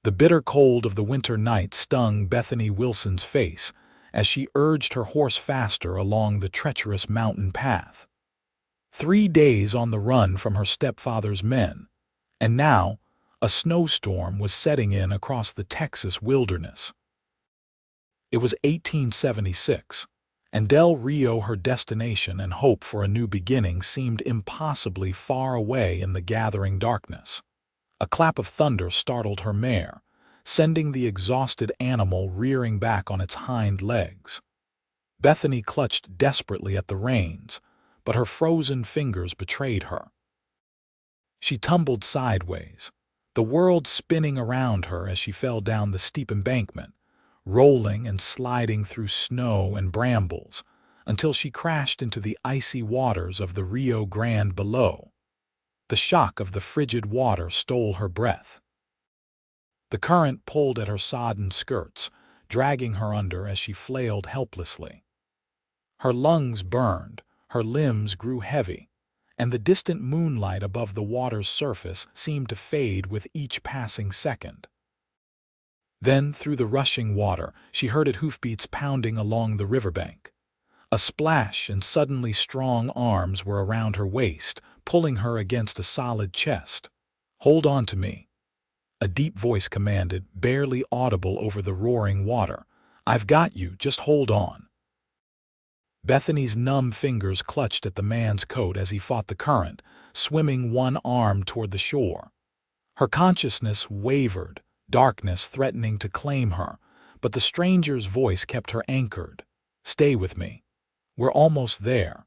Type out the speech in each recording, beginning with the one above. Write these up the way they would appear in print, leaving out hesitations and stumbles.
The bitter cold of the winter night stung Bethany Wilson's face as she urged her horse faster along the treacherous mountain path. 3 days on the run from her stepfather's men, and now a snowstorm was setting in across the Texas wilderness. It was 1876, and Del Rio, her destination and hope for a new beginning, seemed impossibly far away in the gathering darkness. A clap of thunder startled her mare, sending the exhausted animal rearing back on its hind legs. Bethany clutched desperately at the reins, but her frozen fingers betrayed her. She tumbled sideways, the world spinning around her as she fell down the steep embankment, rolling and sliding through snow and brambles, until she crashed into the icy waters of the Rio Grande below. The shock of the frigid water stole her breath. The current pulled at her sodden skirts, dragging her under as she flailed helplessly. Her lungs burned, her limbs grew heavy, and the distant moonlight above the water's surface seemed to fade with each passing second. Then, through the rushing water, she heard its hoofbeats pounding along the riverbank. A splash, and suddenly strong arms were around her waist, pulling her against a solid chest. "Hold on to me," a deep voice commanded, barely audible over the roaring water. "I've got you, just hold on." Bethany's numb fingers clutched at the man's coat as he fought the current, swimming one arm toward the shore. Her consciousness wavered, darkness threatening to claim her, but the stranger's voice kept her anchored. "Stay with me. We're almost there."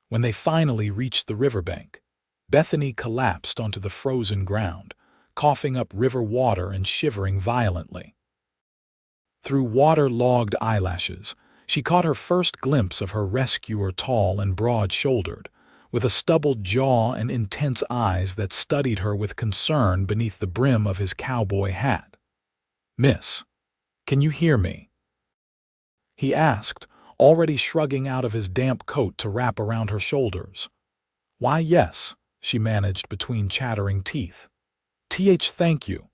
When they finally reached the riverbank, Bethany collapsed onto the frozen ground, coughing up river water and shivering violently. Through water-logged eyelashes, she caught her first glimpse of her rescuer, tall and broad-shouldered, with a stubbled jaw and intense eyes that studied her with concern beneath the brim of his cowboy hat. "Miss, can you hear me?" he asked, already shrugging out of his damp coat to wrap around her shoulders. "Why, yes," she managed between chattering teeth. Thank you.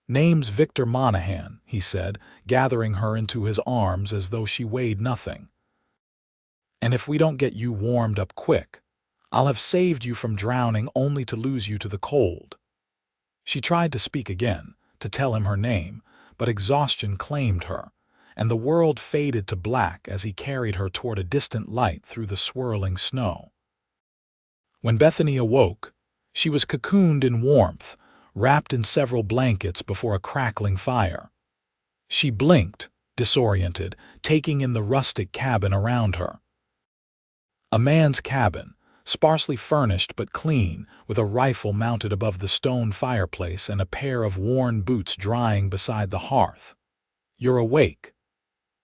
Name's Victor Monahan," he said, gathering her into his arms as though she weighed nothing. "And if we don't get you warmed up quick, I'll have saved you from drowning only to lose you to the cold." She tried to speak again, to tell him her name, but exhaustion claimed her, and the world faded to black as he carried her toward a distant light through the swirling snow. When Bethany awoke, she was cocooned in warmth, wrapped in several blankets before a crackling fire. She blinked, disoriented, taking in the rustic cabin around her. A man's cabin, sparsely furnished but clean, with a rifle mounted above the stone fireplace and a pair of worn boots drying beside the hearth. "You're awake."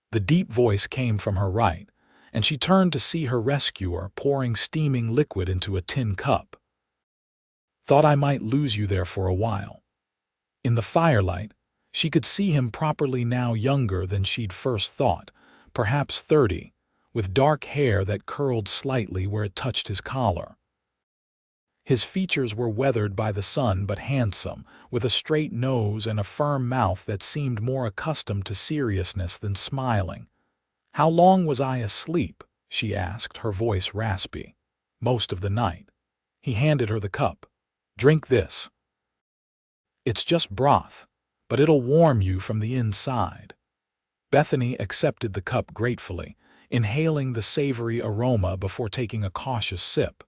The deep voice came from her right, and she turned to see her rescuer pouring steaming liquid into a tin cup. "Thought I might lose you there for a while." In the firelight, she could see him properly, now younger than she'd first thought, perhaps 30, with dark hair that curled slightly where it touched his collar. His features were weathered by the sun but handsome, with a straight nose and a firm mouth that seemed more accustomed to seriousness than smiling. "How long was I asleep?" she asked, her voice raspy. "Most of the night." He handed her the cup. "Drink this. It's just broth, but it'll warm you from the inside." Bethany accepted the cup gratefully, inhaling the savory aroma before taking a cautious sip.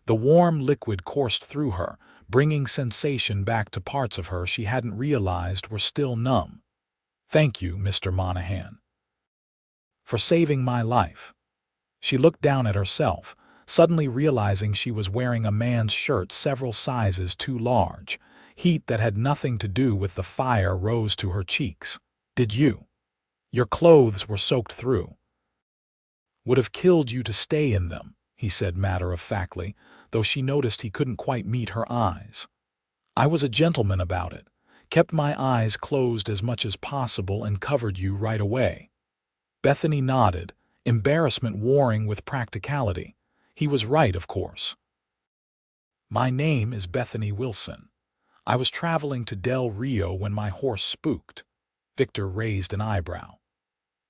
The warm liquid coursed through her, bringing sensation back to parts of her she hadn't realized were still numb. "Thank you, Mr. Monahan, for saving my life." She looked down at herself, suddenly realizing she was wearing a man's shirt several sizes too large. Heat that had nothing to do with the fire rose to her cheeks. "Did you? Your clothes were soaked through." "Would have killed you to stay in them," he said matter-of-factly, though she noticed he couldn't quite meet her eyes. "I was a gentleman about it, kept my eyes closed as much as possible and covered you right away." Bethany nodded, embarrassment warring with practicality. He was right, of course. "My name is Bethany Wilson. I was traveling to Del Rio when my horse spooked. Victor raised an eyebrow.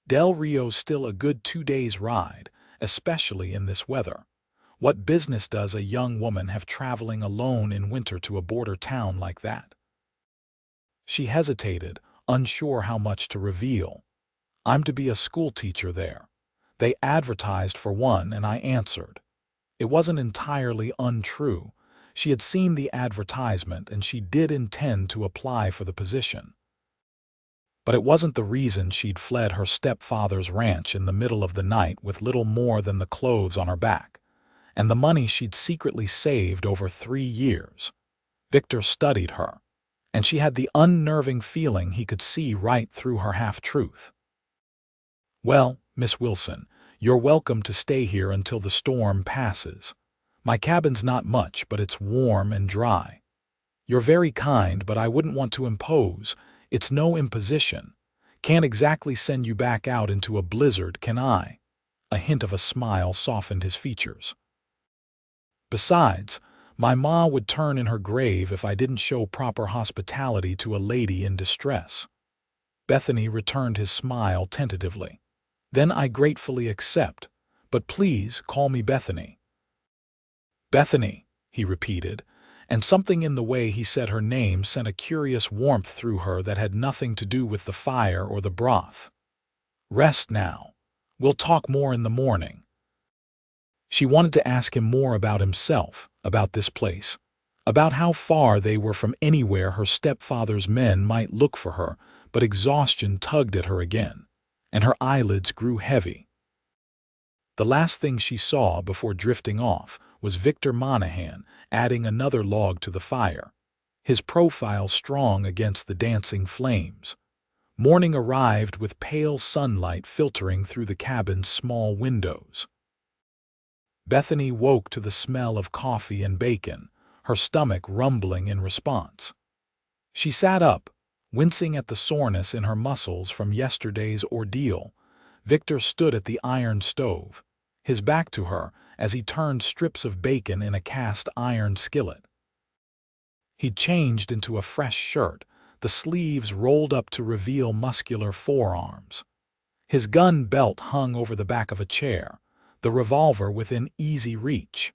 Del Rio's still a good 2 days' ride, especially in this weather. What business does a young woman have traveling alone in winter to a border town like that? She hesitated, unsure how much to reveal. I'm to be a schoolteacher there. They advertised for one, and I answered. It wasn't entirely untrue. She had seen the advertisement, and she did intend to apply for the position. But it wasn't the reason she'd fled her stepfather's ranch in the middle of the night with little more than the clothes on her back, and the money she'd secretly saved over 3 years. Victor studied her, and she had the unnerving feeling he could see right through her half-truth. Well, Miss Wilson, you're welcome to stay here until the storm passes. My cabin's not much, but it's warm and dry. You're very kind, but I wouldn't want to impose. It's no imposition. Can't exactly send you back out into a blizzard, can I? A hint of a smile softened his features. Besides, my ma would turn in her grave if I didn't show proper hospitality to a lady in distress. Bethany returned his smile tentatively. Then I gratefully accept, but please call me Bethany. Bethany, he repeated, and something in the way he said her name sent a curious warmth through her that had nothing to do with the fire or the broth. Rest now. We'll talk more in the morning. She wanted to ask him more about himself, about this place, about how far they were from anywhere her stepfather's men might look for her, but exhaustion tugged at her again, and her eyelids grew heavy. The last thing she saw before drifting off was Victor Monahan adding another log to the fire, his profile strong against the dancing flames. Morning arrived with pale sunlight filtering through the cabin's small windows. Bethany woke to the smell of coffee and bacon, her stomach rumbling in response. She sat up, wincing at the soreness in her muscles from yesterday's ordeal. Victor stood at the iron stove, his back to her as he turned strips of bacon in a cast-iron skillet. He'd changed into a fresh shirt, the sleeves rolled up to reveal muscular forearms. His gun belt hung over the back of a chair, the revolver within easy reach.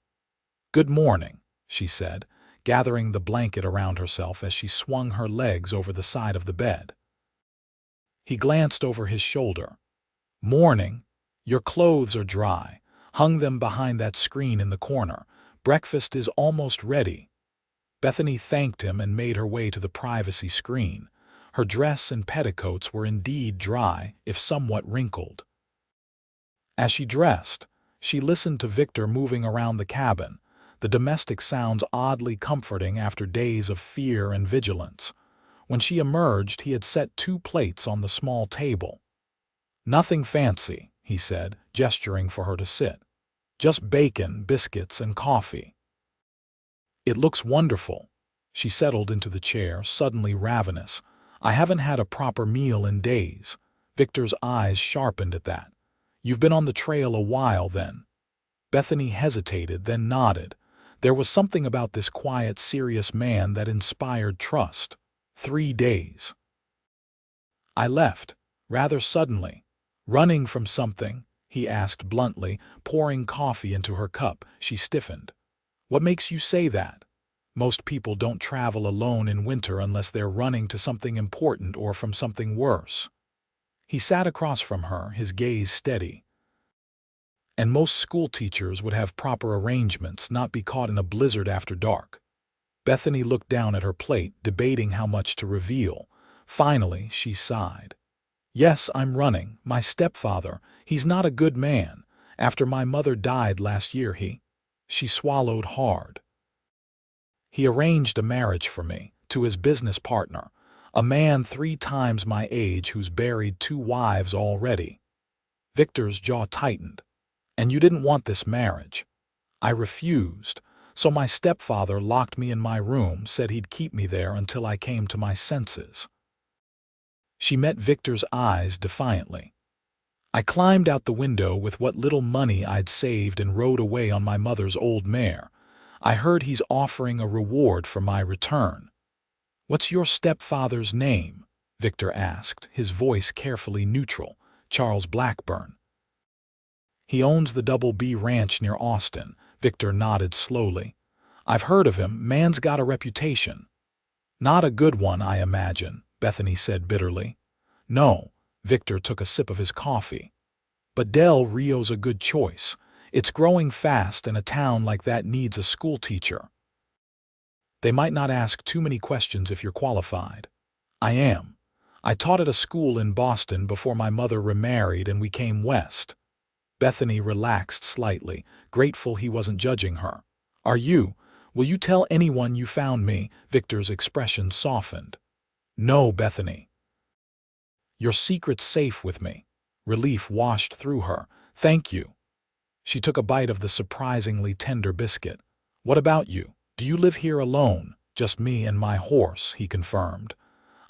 "Good morning," she said, gathering the blanket around herself as she swung her legs over the side of the bed. He glanced over his shoulder. "Morning. Your clothes are dry. Hung them behind that screen in the corner. Breakfast is almost ready." Bethany thanked him and made her way to the privacy screen. Her dress and petticoats were indeed dry, if somewhat wrinkled. As she dressed, she listened to Victor moving around the cabin, the domestic sounds oddly comforting after days of fear and vigilance. When she emerged, he had set 2 plates on the small table. "Nothing fancy," he said, gesturing for her to sit. "Just bacon, biscuits, and coffee." "It looks wonderful." She settled into the chair, suddenly ravenous. "I haven't had a proper meal in days." Victor's eyes sharpened at that. "You've been on the trail a while, then?" Bethany hesitated, then nodded. There was something about this quiet, serious man that inspired trust. 3 days. "I left, rather suddenly." "Running from something?" he asked bluntly, pouring coffee into her cup. She stiffened. "What makes you say that? Most people don't travel alone in winter unless they're running to something important or from something worse." He sat across from her, his gaze steady. "And most school teachers would have proper arrangements, not be caught in a blizzard after dark." Bethany looked down at her plate, debating how much to reveal. Finally, she sighed. "Yes, I'm running. My stepfather, he's not a good man. After my mother died last year, She swallowed hard. "He arranged a marriage for me, to his business partner, a man 3 times my age who's buried 2 wives already." Victor's jaw tightened. "And you didn't want this marriage." "I refused. So my stepfather locked me in my room, said he'd keep me there until I came to my senses." She met Victor's eyes defiantly. "I climbed out the window with what little money I'd saved and rode away on my mother's old mare. I heard he's offering a reward for my return." What's your stepfather's name? Victor asked, his voice carefully neutral. Charles Blackburn. He owns the Double B Ranch near Austin. Victor nodded slowly. I've heard of him. Man's got a reputation. Not a good one, I imagine, Bethany said bitterly. No, Victor took a sip of his coffee. But Del Rio's a good choice. It's growing fast, and a town like that needs a school teacher. They might not ask too many questions if you're qualified. I am. I taught at a school in Boston before my mother remarried and we came west. Bethany relaxed slightly, grateful he wasn't judging her. Are you? Will you tell anyone you found me? Victor's expression softened. No, Bethany. Your secret's safe with me. Relief washed through her. Thank you. She took a bite of the surprisingly tender biscuit. What about you? Do you live here alone? Just me and my horse, he confirmed.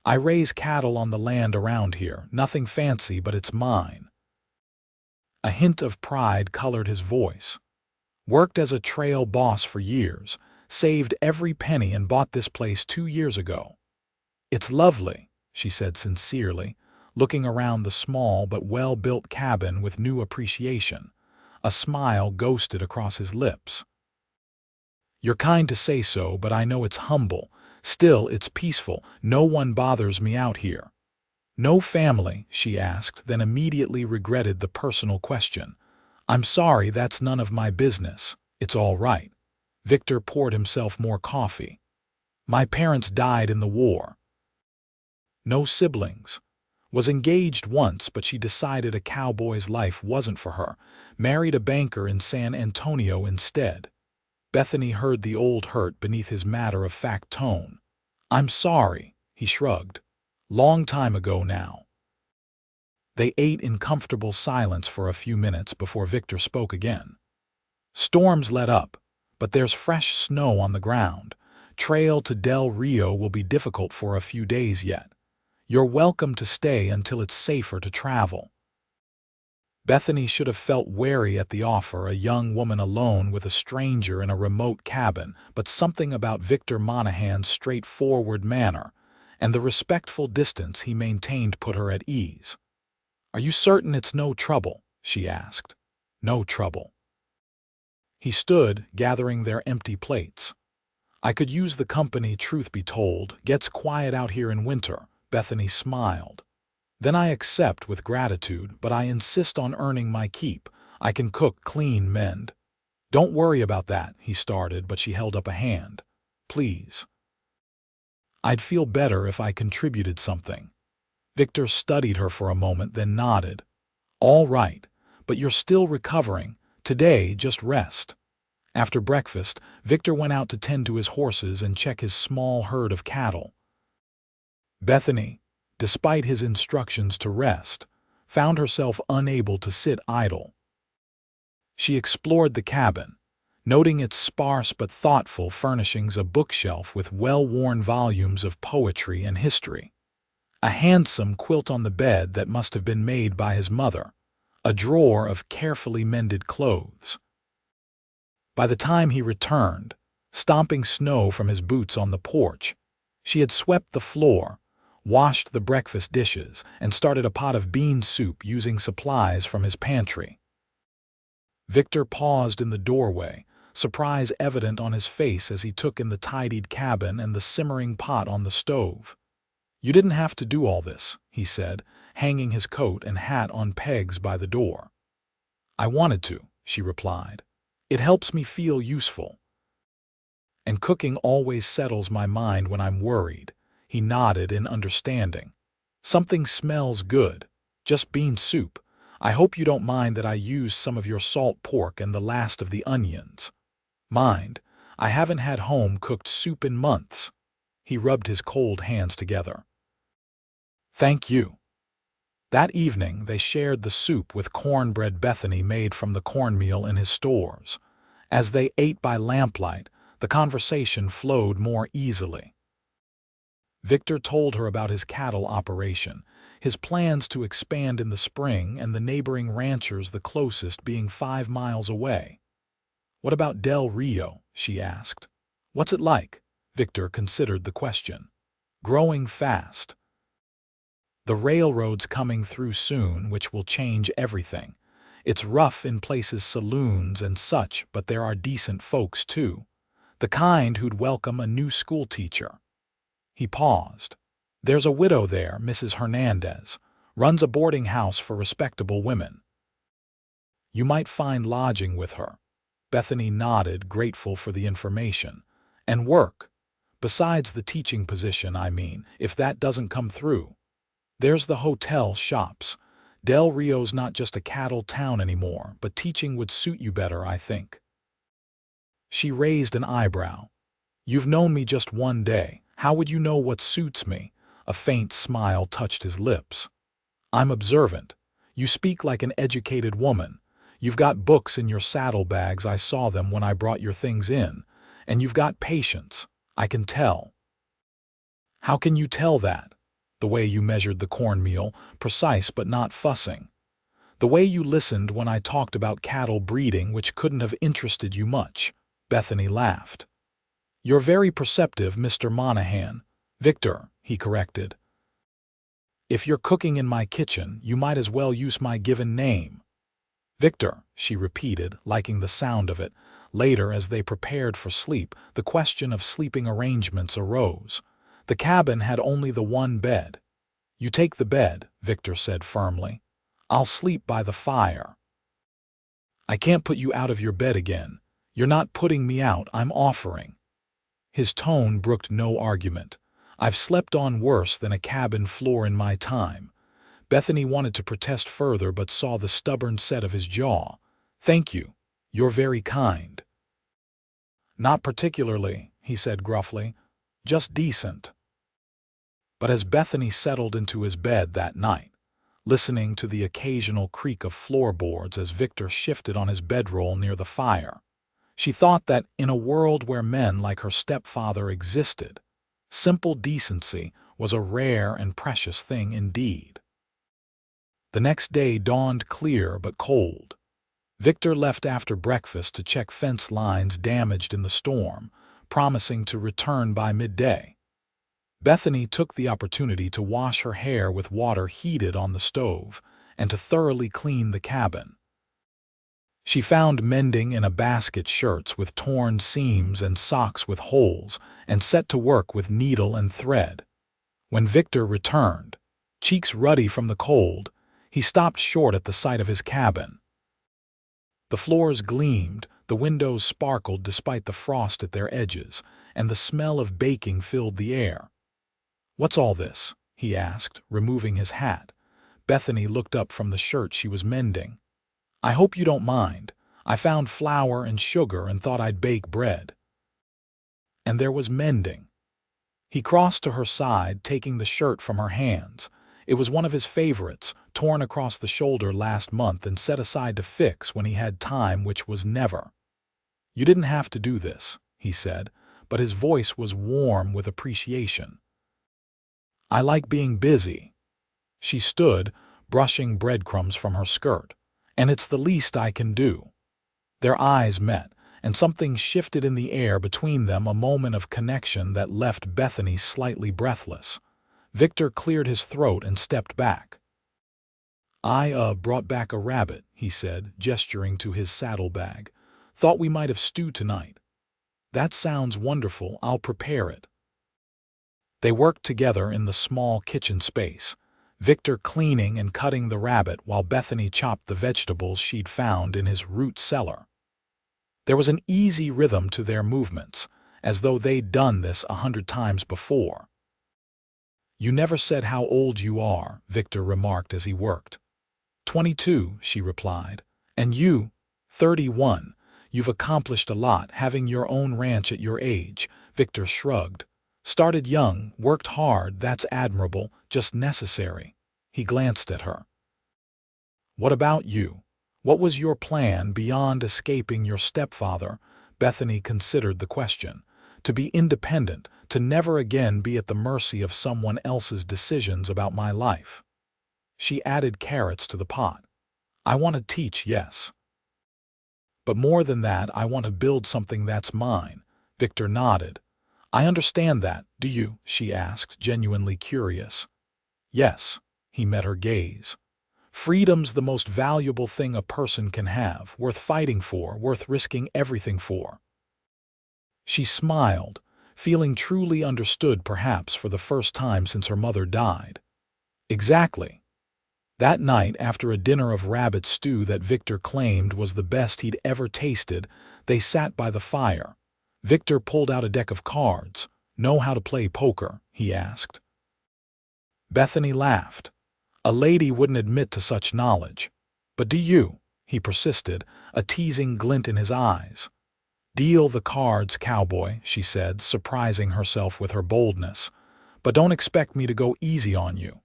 I raise cattle on the land around here. Nothing fancy, but it's mine. A hint of pride colored his voice. Worked as a trail boss for years. Saved every penny and bought this place 2 years ago. It's lovely, she said sincerely, looking around the small but well-built cabin with new appreciation. A smile ghosted across his lips. You're kind to say so, but I know it's humble. Still, it's peaceful. No one bothers me out here. No family, she asked, then immediately regretted the personal question. I'm sorry, that's none of my business. It's all right. Victor poured himself more coffee. My parents died in the war. No siblings. Was engaged once, but she decided a cowboy's life wasn't for her. Married a banker in San Antonio instead. Bethany heard the old hurt beneath his matter-of-fact tone. I'm sorry, he shrugged. Long time ago now. They ate in comfortable silence for a few minutes before Victor spoke again. Storms let up, but there's fresh snow on the ground. Trail to Del Rio will be difficult for a few days yet. You're welcome to stay until it's safer to travel. Bethany should have felt wary at the offer, a young woman alone with a stranger in a remote cabin, but something about Victor Monahan's straightforward manner and the respectful distance he maintained put her at ease. Are you certain it's no trouble? She asked. No trouble. He stood, gathering their empty plates. I could use the company, truth be told. Gets quiet out here in winter. Bethany smiled. Then I accept with gratitude, but I insist on earning my keep. I can cook, clean, mend. Don't worry about that, he started, but she held up a hand. Please. I'd feel better if I contributed something. Victor studied her for a moment, then nodded. All right, but you're still recovering. Today, just rest. After breakfast, Victor went out to tend to his horses and check his small herd of cattle. Bethany, despite his instructions to rest, found herself unable to sit idle. She explored the cabin, noting its sparse but thoughtful furnishings, a bookshelf with well-worn volumes of poetry and history, a handsome quilt on the bed that must have been made by his mother, a drawer of carefully mended clothes. By the time he returned, stomping snow from his boots on the porch, she had swept the floor, washed the breakfast dishes, and started a pot of bean soup using supplies from his pantry. Victor paused in the doorway, surprise evident on his face as he took in the tidied cabin and the simmering pot on the stove. You didn't have to do all this, he said, hanging his coat and hat on pegs by the door. I wanted to, she replied. It helps me feel useful. And cooking always settles my mind when I'm worried. He nodded in understanding. Something smells good. Just bean soup. I hope you don't mind that I used some of your salt pork and the last of the onions. Mind, I haven't had home-cooked soup in months. He rubbed his cold hands together. Thank you. That evening, they shared the soup with cornbread Bethany made from the cornmeal in his stores. As they ate by lamplight, the conversation flowed more easily. Victor told her about his cattle operation, his plans to expand in the spring, and the neighboring ranchers, the closest being 5 miles away. What about Del Rio? She asked. What's it like? Victor considered the question. growing fast. The railroad's coming through soon, which will change everything. It's rough in places, saloons and such, but there are decent folks too. The kind who'd welcome a new schoolteacher." He paused. "There's a widow there, Mrs. Hernandez, runs a boarding house for respectable women. You might find lodging with her." Bethany nodded, grateful for the information. "And work. Besides the teaching position, I mean, if that doesn't come through. There's the hotel shops. Del Rio's not just a cattle town anymore, but teaching would suit you better, I think." She raised an eyebrow. "You've known me just one day. How would you know what suits me?" A faint smile touched his lips. "I'm observant. You speak like an educated woman. You've got books in your saddlebags, I saw them when I brought your things in. And you've got patience. I can tell." "How can you tell that?" "The way you measured the cornmeal, precise but not fussing. The way you listened when I talked about cattle breeding, which couldn't have interested you much." Bethany laughed. "You're very perceptive, Mr. Monahan." "Victor," he corrected. "If you're cooking in my kitchen, you might as well use my given name." "Victor," she repeated, liking the sound of it. Later, as they prepared for sleep, the question of sleeping arrangements arose. The cabin had only the one bed. "You take the bed," Victor said firmly. "I'll sleep by the fire." "I can't put you out of your bed again. You're not putting me out, I'm offering." His tone brooked no argument. "I've slept on worse than a cabin floor in my time." Bethany wanted to protest further but saw the stubborn set of his jaw. "Thank you. You're very kind." "Not particularly," he said gruffly. "Just decent." But as Bethany settled into his bed that night, listening to the occasional creak of floorboards as Victor shifted on his bedroll near the fire, she thought that in a world where men like her stepfather existed, simple decency was a rare and precious thing indeed. The next day dawned clear but cold. Victor left after breakfast to check fence lines damaged in the storm, promising to return by midday. Bethany took the opportunity to wash her hair with water heated on the stove and to thoroughly clean the cabin. She found mending in a basket shirts with torn seams and socks with holes and set to work with needle and thread. When Victor returned, cheeks ruddy from the cold, he stopped short at the sight of his cabin. The floors gleamed, the windows sparkled despite the frost at their edges, and the smell of baking filled the air. "What's all this?" he asked, removing his hat. Bethany looked up from the shirt she was mending. "I hope you don't mind. I found flour and sugar and thought I'd bake bread." And there was mending. He crossed to her side, taking the shirt from her hands. It was one of his favorites, torn across the shoulder last month and set aside to fix when he had time, which was never. "You didn't have to do this," he said, but his voice was warm with appreciation. "I like being busy." She stood, brushing breadcrumbs from her skirt. "And it's the least I can do." Their eyes met, and something shifted in the air between them, a moment of connection that left Bethany slightly breathless. Victor cleared his throat and stepped back. "I brought back a rabbit," he said, gesturing to his saddlebag. "Thought we might have stew tonight." "That sounds wonderful. I'll prepare it." They worked together in the small kitchen space, Victor cleaning and cutting the rabbit while Bethany chopped the vegetables she'd found in his root cellar. There was an easy rhythm to their movements, as though they'd done this 100 times before. "You never said how old you are," Victor remarked as he worked. 22, she replied. "And you?" 31. "You've accomplished a lot, having your own ranch at your age." Victor shrugged. "Started young, worked hard, that's admirable, just necessary." He glanced at her. "What about you? What was your plan beyond escaping your stepfather?" Bethany considered the question. "To be independent, to never again be at the mercy of someone else's decisions about my life." She added carrots to the pot. "I want to teach, yes. But more than that, I want to build something that's mine." Victor nodded. I understand that, do you? She asked, genuinely curious. Yes, he met her gaze. Freedom's the most valuable thing a person can have, worth fighting for, worth risking everything for. She smiled, feeling truly understood perhaps for the first time since her mother died. Exactly. That night, after a dinner of rabbit stew that Victor claimed was the best he'd ever tasted, they sat by the fire. Victor pulled out a deck of cards. Know how to play poker? He asked. Bethany laughed. A lady wouldn't admit to such knowledge. But do you? He persisted, a teasing glint in his eyes. Deal the cards, cowboy, she said, surprising herself with her boldness. But don't expect me to go easy on you.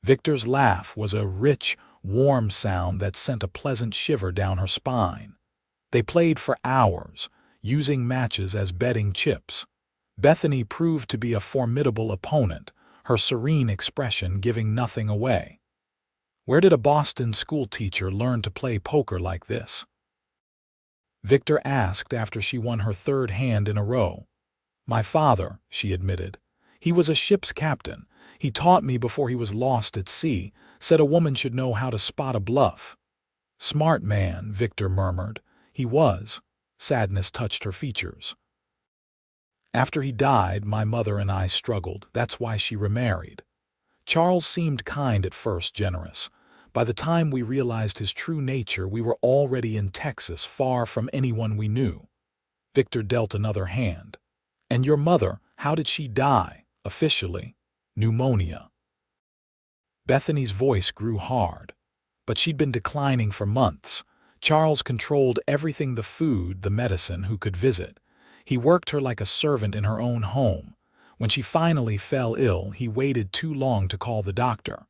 Victor's laugh was a rich, warm sound that sent a pleasant shiver down her spine. They played for hours, using matches as betting chips. Bethany proved to be a formidable opponent, her serene expression giving nothing away. Where did a Boston schoolteacher learn to play poker like this? Victor asked after she won her third hand in a row. My father, she admitted. He was a ship's captain. He taught me before he was lost at sea, said a woman should know how to spot a bluff. Smart man, Victor murmured. He was. Sadness touched her features. After he died, my mother and I struggled. That's why she remarried. Charles seemed kind at first, generous. By the time we realized his true nature, we were already in Texas, far from anyone we knew. Victor dealt another hand. And your mother, how did she die, officially? Pneumonia. Bethany's voice grew hard. But she'd been declining for months. Charles controlled everything, the food, the medicine, who could visit. He worked her like a servant in her own home. When she finally fell ill, he waited too long to call the doctor.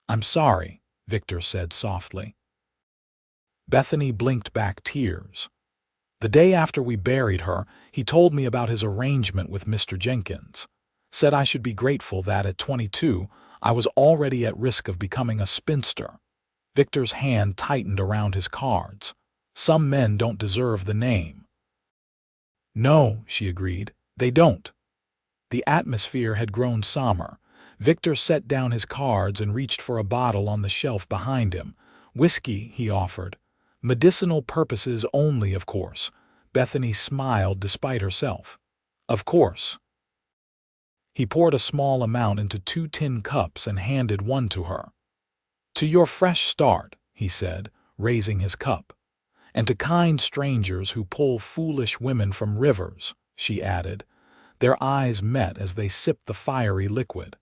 I'm sorry, Victor said softly. Bethany blinked back tears. The day after we buried her, he told me about his arrangement with Mr. Jenkins. Said I should be grateful that at 22, I was already at risk of becoming a spinster. Victor's hand tightened around his cards. Some men don't deserve the name. No, she agreed, they don't. The atmosphere had grown somber. Victor set down his cards and reached for a bottle on the shelf behind him. Whiskey, he offered. Medicinal purposes only, of course. Bethany smiled despite herself. Of course. He poured a small amount into 2 tin cups and handed one to her. To your fresh start, he said, raising his cup. And to kind strangers who pull foolish women from rivers, she added. Their eyes met as they sipped the fiery liquid.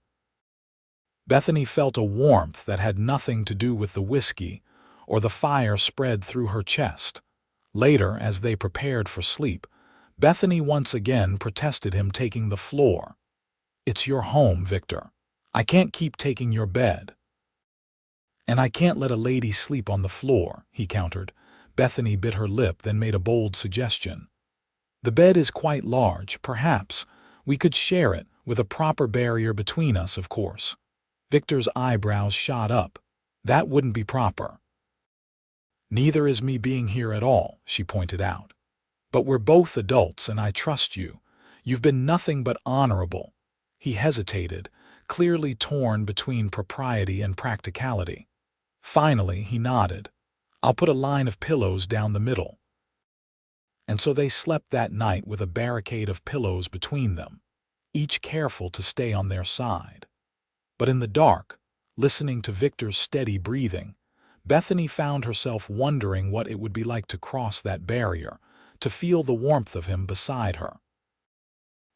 Bethany felt a warmth that had nothing to do with the whiskey, or the fire spread through her chest. Later, as they prepared for sleep, Bethany once again protested him taking the floor. It's your home, Victor. I can't keep taking your bed. And I can't let a lady sleep on the floor, he countered. Bethany bit her lip, then made a bold suggestion. The bed is quite large, perhaps. We could share it, with a proper barrier between us, of course. Victor's eyebrows shot up. That wouldn't be proper. Neither is me being here at all, she pointed out. But we're both adults and I trust you. You've been nothing but honorable. He hesitated, clearly torn between propriety and practicality. Finally, he nodded. I'll put a line of pillows down the middle. And so they slept that night with a barricade of pillows between them, each careful to stay on their side. But in the dark, listening to Victor's steady breathing, Bethany found herself wondering what it would be like to cross that barrier, to feel the warmth of him beside her.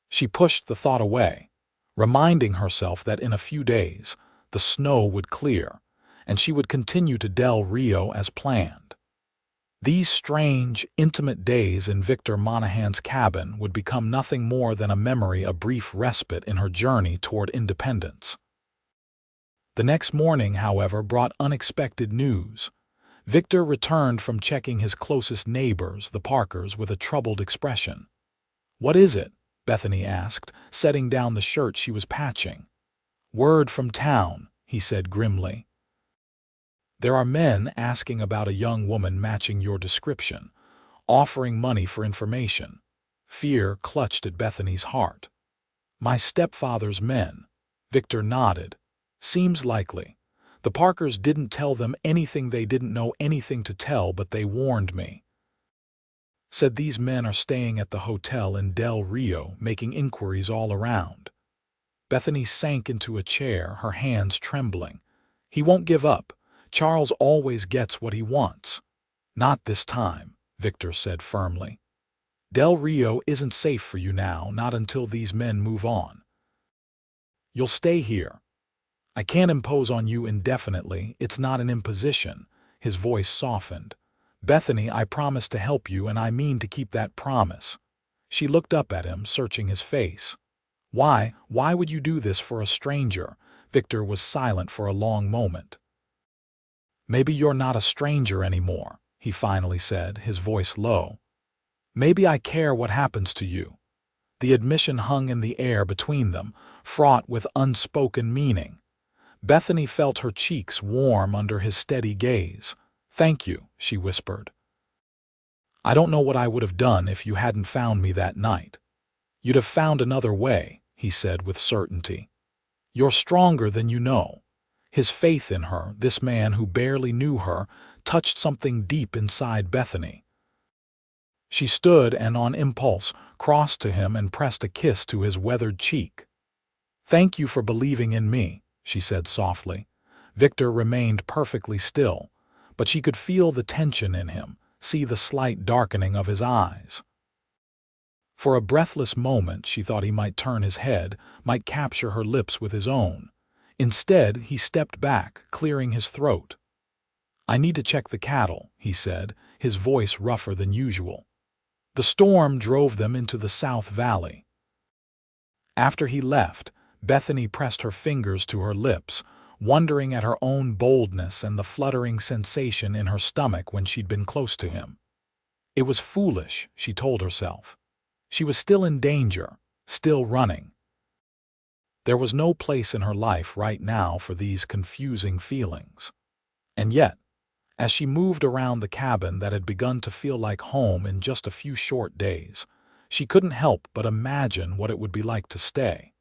She pushed the thought away, reminding herself that in a few days, the snow would clear, and she would continue to Del Rio as planned. These strange, intimate days in Victor Monahan's cabin would become nothing more than a memory, a brief respite in her journey toward independence. The next morning, however, brought unexpected news. Victor returned from checking his closest neighbors, the Parkers, with a troubled expression. What is it? Bethany asked, setting down the shirt she was patching. Word from town, he said grimly. There are men asking about a young woman matching your description, offering money for information. Fear clutched at Bethany's heart. My stepfather's men. Victor nodded. Seems likely. The Parkers didn't tell them anything they didn't know anything to tell, but they warned me. Said these men are staying at the hotel in Del Rio, making inquiries all around. Bethany sank into a chair, her hands trembling. He won't give up. Charles always gets what he wants. Not this time, Victor said firmly. Del Rio isn't safe for you now, not until these men move on. You'll stay here. I can't impose on you indefinitely. It's not an imposition. His voice softened. Bethany, I promise to help you, and I mean to keep that promise. She looked up at him, searching his face. Why would you do this for a stranger? Victor was silent for a long moment. Maybe you're not a stranger anymore, he finally said, his voice low. Maybe I care what happens to you. The admission hung in the air between them, fraught with unspoken meaning. Bethany felt her cheeks warm under his steady gaze. Thank you, she whispered. I don't know what I would have done if you hadn't found me that night. You'd have found another way, he said with certainty. You're stronger than you know. His faith in her, this man who barely knew her, touched something deep inside Bethany. She stood and, on impulse, crossed to him and pressed a kiss to his weathered cheek. Thank you for believing in me, she said softly. Victor remained perfectly still, but she could feel the tension in him, see the slight darkening of his eyes. For a breathless moment she thought he might turn his head, might capture her lips with his own. Instead, he stepped back, clearing his throat. I need to check the cattle, he said, his voice rougher than usual. The storm drove them into the South Valley. After he left, Bethany pressed her fingers to her lips, wondering at her own boldness and the fluttering sensation in her stomach when she'd been close to him. It was foolish, she told herself. She was still in danger, still running. There was no place in her life right now for these confusing feelings. And yet, as she moved around the cabin that had begun to feel like home in just a few short days, she couldn't help but imagine what it would be like to stay.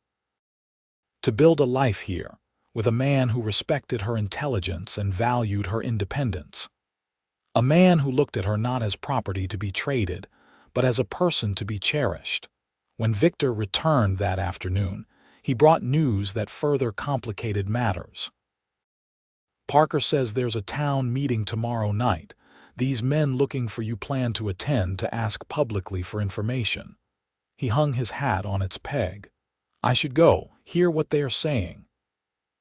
To build a life here, with a man who respected her intelligence and valued her independence. A man who looked at her not as property to be traded, but as a person to be cherished. When Victor returned that afternoon, he brought news that further complicated matters. Parker says there's a town meeting tomorrow night. These men looking for you plan to attend to ask publicly for information. He hung his hat on its peg. I should go, hear what they are saying.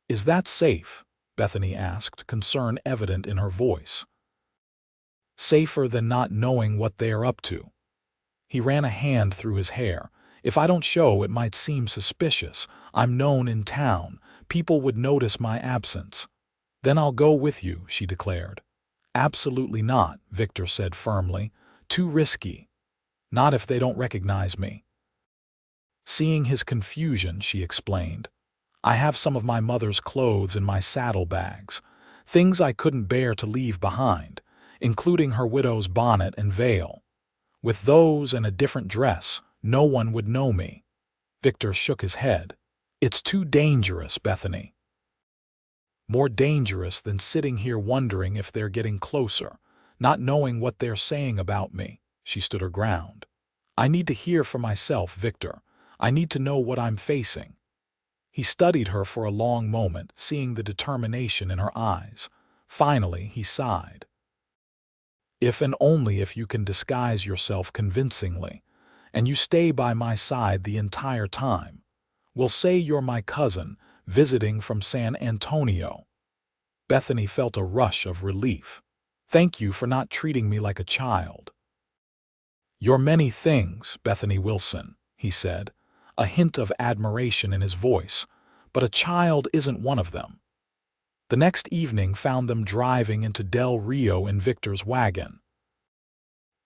Is that safe? Bethany asked, concern evident in her voice. Safer than not knowing what they are up to. He ran a hand through his hair. If I don't show, it might seem suspicious. I'm known in town. People would notice my absence. Then I'll go with you, she declared. Absolutely not, Victor said firmly. Too risky. Not if they don't recognize me. Seeing his confusion, she explained. I have some of my mother's clothes in my saddlebags, things I couldn't bear to leave behind, including her widow's bonnet and veil. With those and a different dress, no one would know me. Victor shook his head. It's too dangerous, Bethany. More dangerous than sitting here wondering if they're getting closer, not knowing what they're saying about me. She stood her ground. I need to hear for myself, Victor. I need to know what I'm facing. He studied her for a long moment, seeing the determination in her eyes. Finally, he sighed. If and only if you can disguise yourself convincingly, and you stay by my side the entire time. We'll say you're my cousin, visiting from San Antonio. Bethany felt a rush of relief. Thank you for not treating me like a child. You're many things, Bethany Wilson, he said, a hint of admiration in his voice, but a child isn't one of them. The next evening found them driving into Del Rio in Victor's wagon.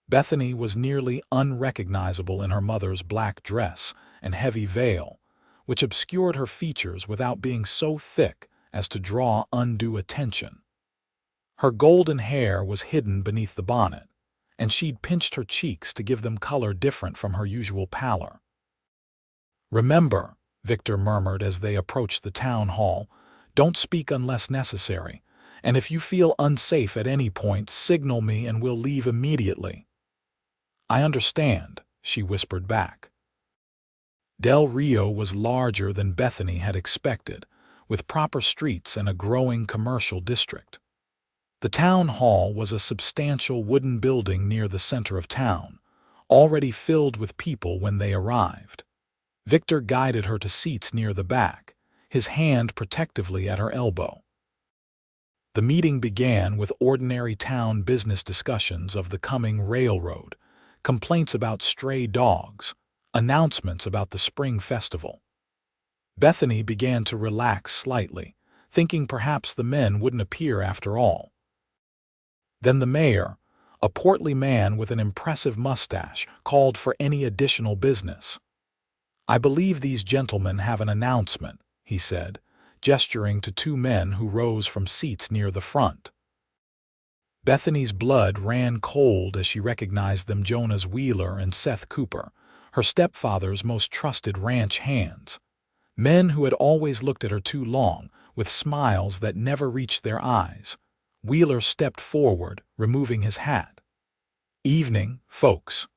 Bethany was nearly unrecognizable in her mother's black dress and heavy veil, which obscured her features without being so thick as to draw undue attention. Her golden hair was hidden beneath the bonnet, and she'd pinched her cheeks to give them color different from her usual pallor. "Remember," Victor murmured as they approached the town hall, "don't speak unless necessary, and if you feel unsafe at any point, signal me and we'll leave immediately." "I understand," she whispered back. Del Rio was larger than Bethany had expected, with proper streets and a growing commercial district. The town hall was a substantial wooden building near the center of town, already filled with people when they arrived. Victor guided her to seats near the back, his hand protectively at her elbow. The meeting began with ordinary town business discussions of the coming railroad, complaints about stray dogs, announcements about the spring festival. Bethany began to relax slightly, thinking perhaps the men wouldn't appear after all. Then the mayor, a portly man with an impressive mustache, called for any additional business. "I believe these gentlemen have an announcement," he said, gesturing to two men who rose from seats near the front. Bethany's blood ran cold as she recognized them: Jonas Wheeler and Seth Cooper, her stepfather's most trusted ranch hands. Men who had always looked at her too long, with smiles that never reached their eyes. Wheeler stepped forward, removing his hat. "Evening, folks.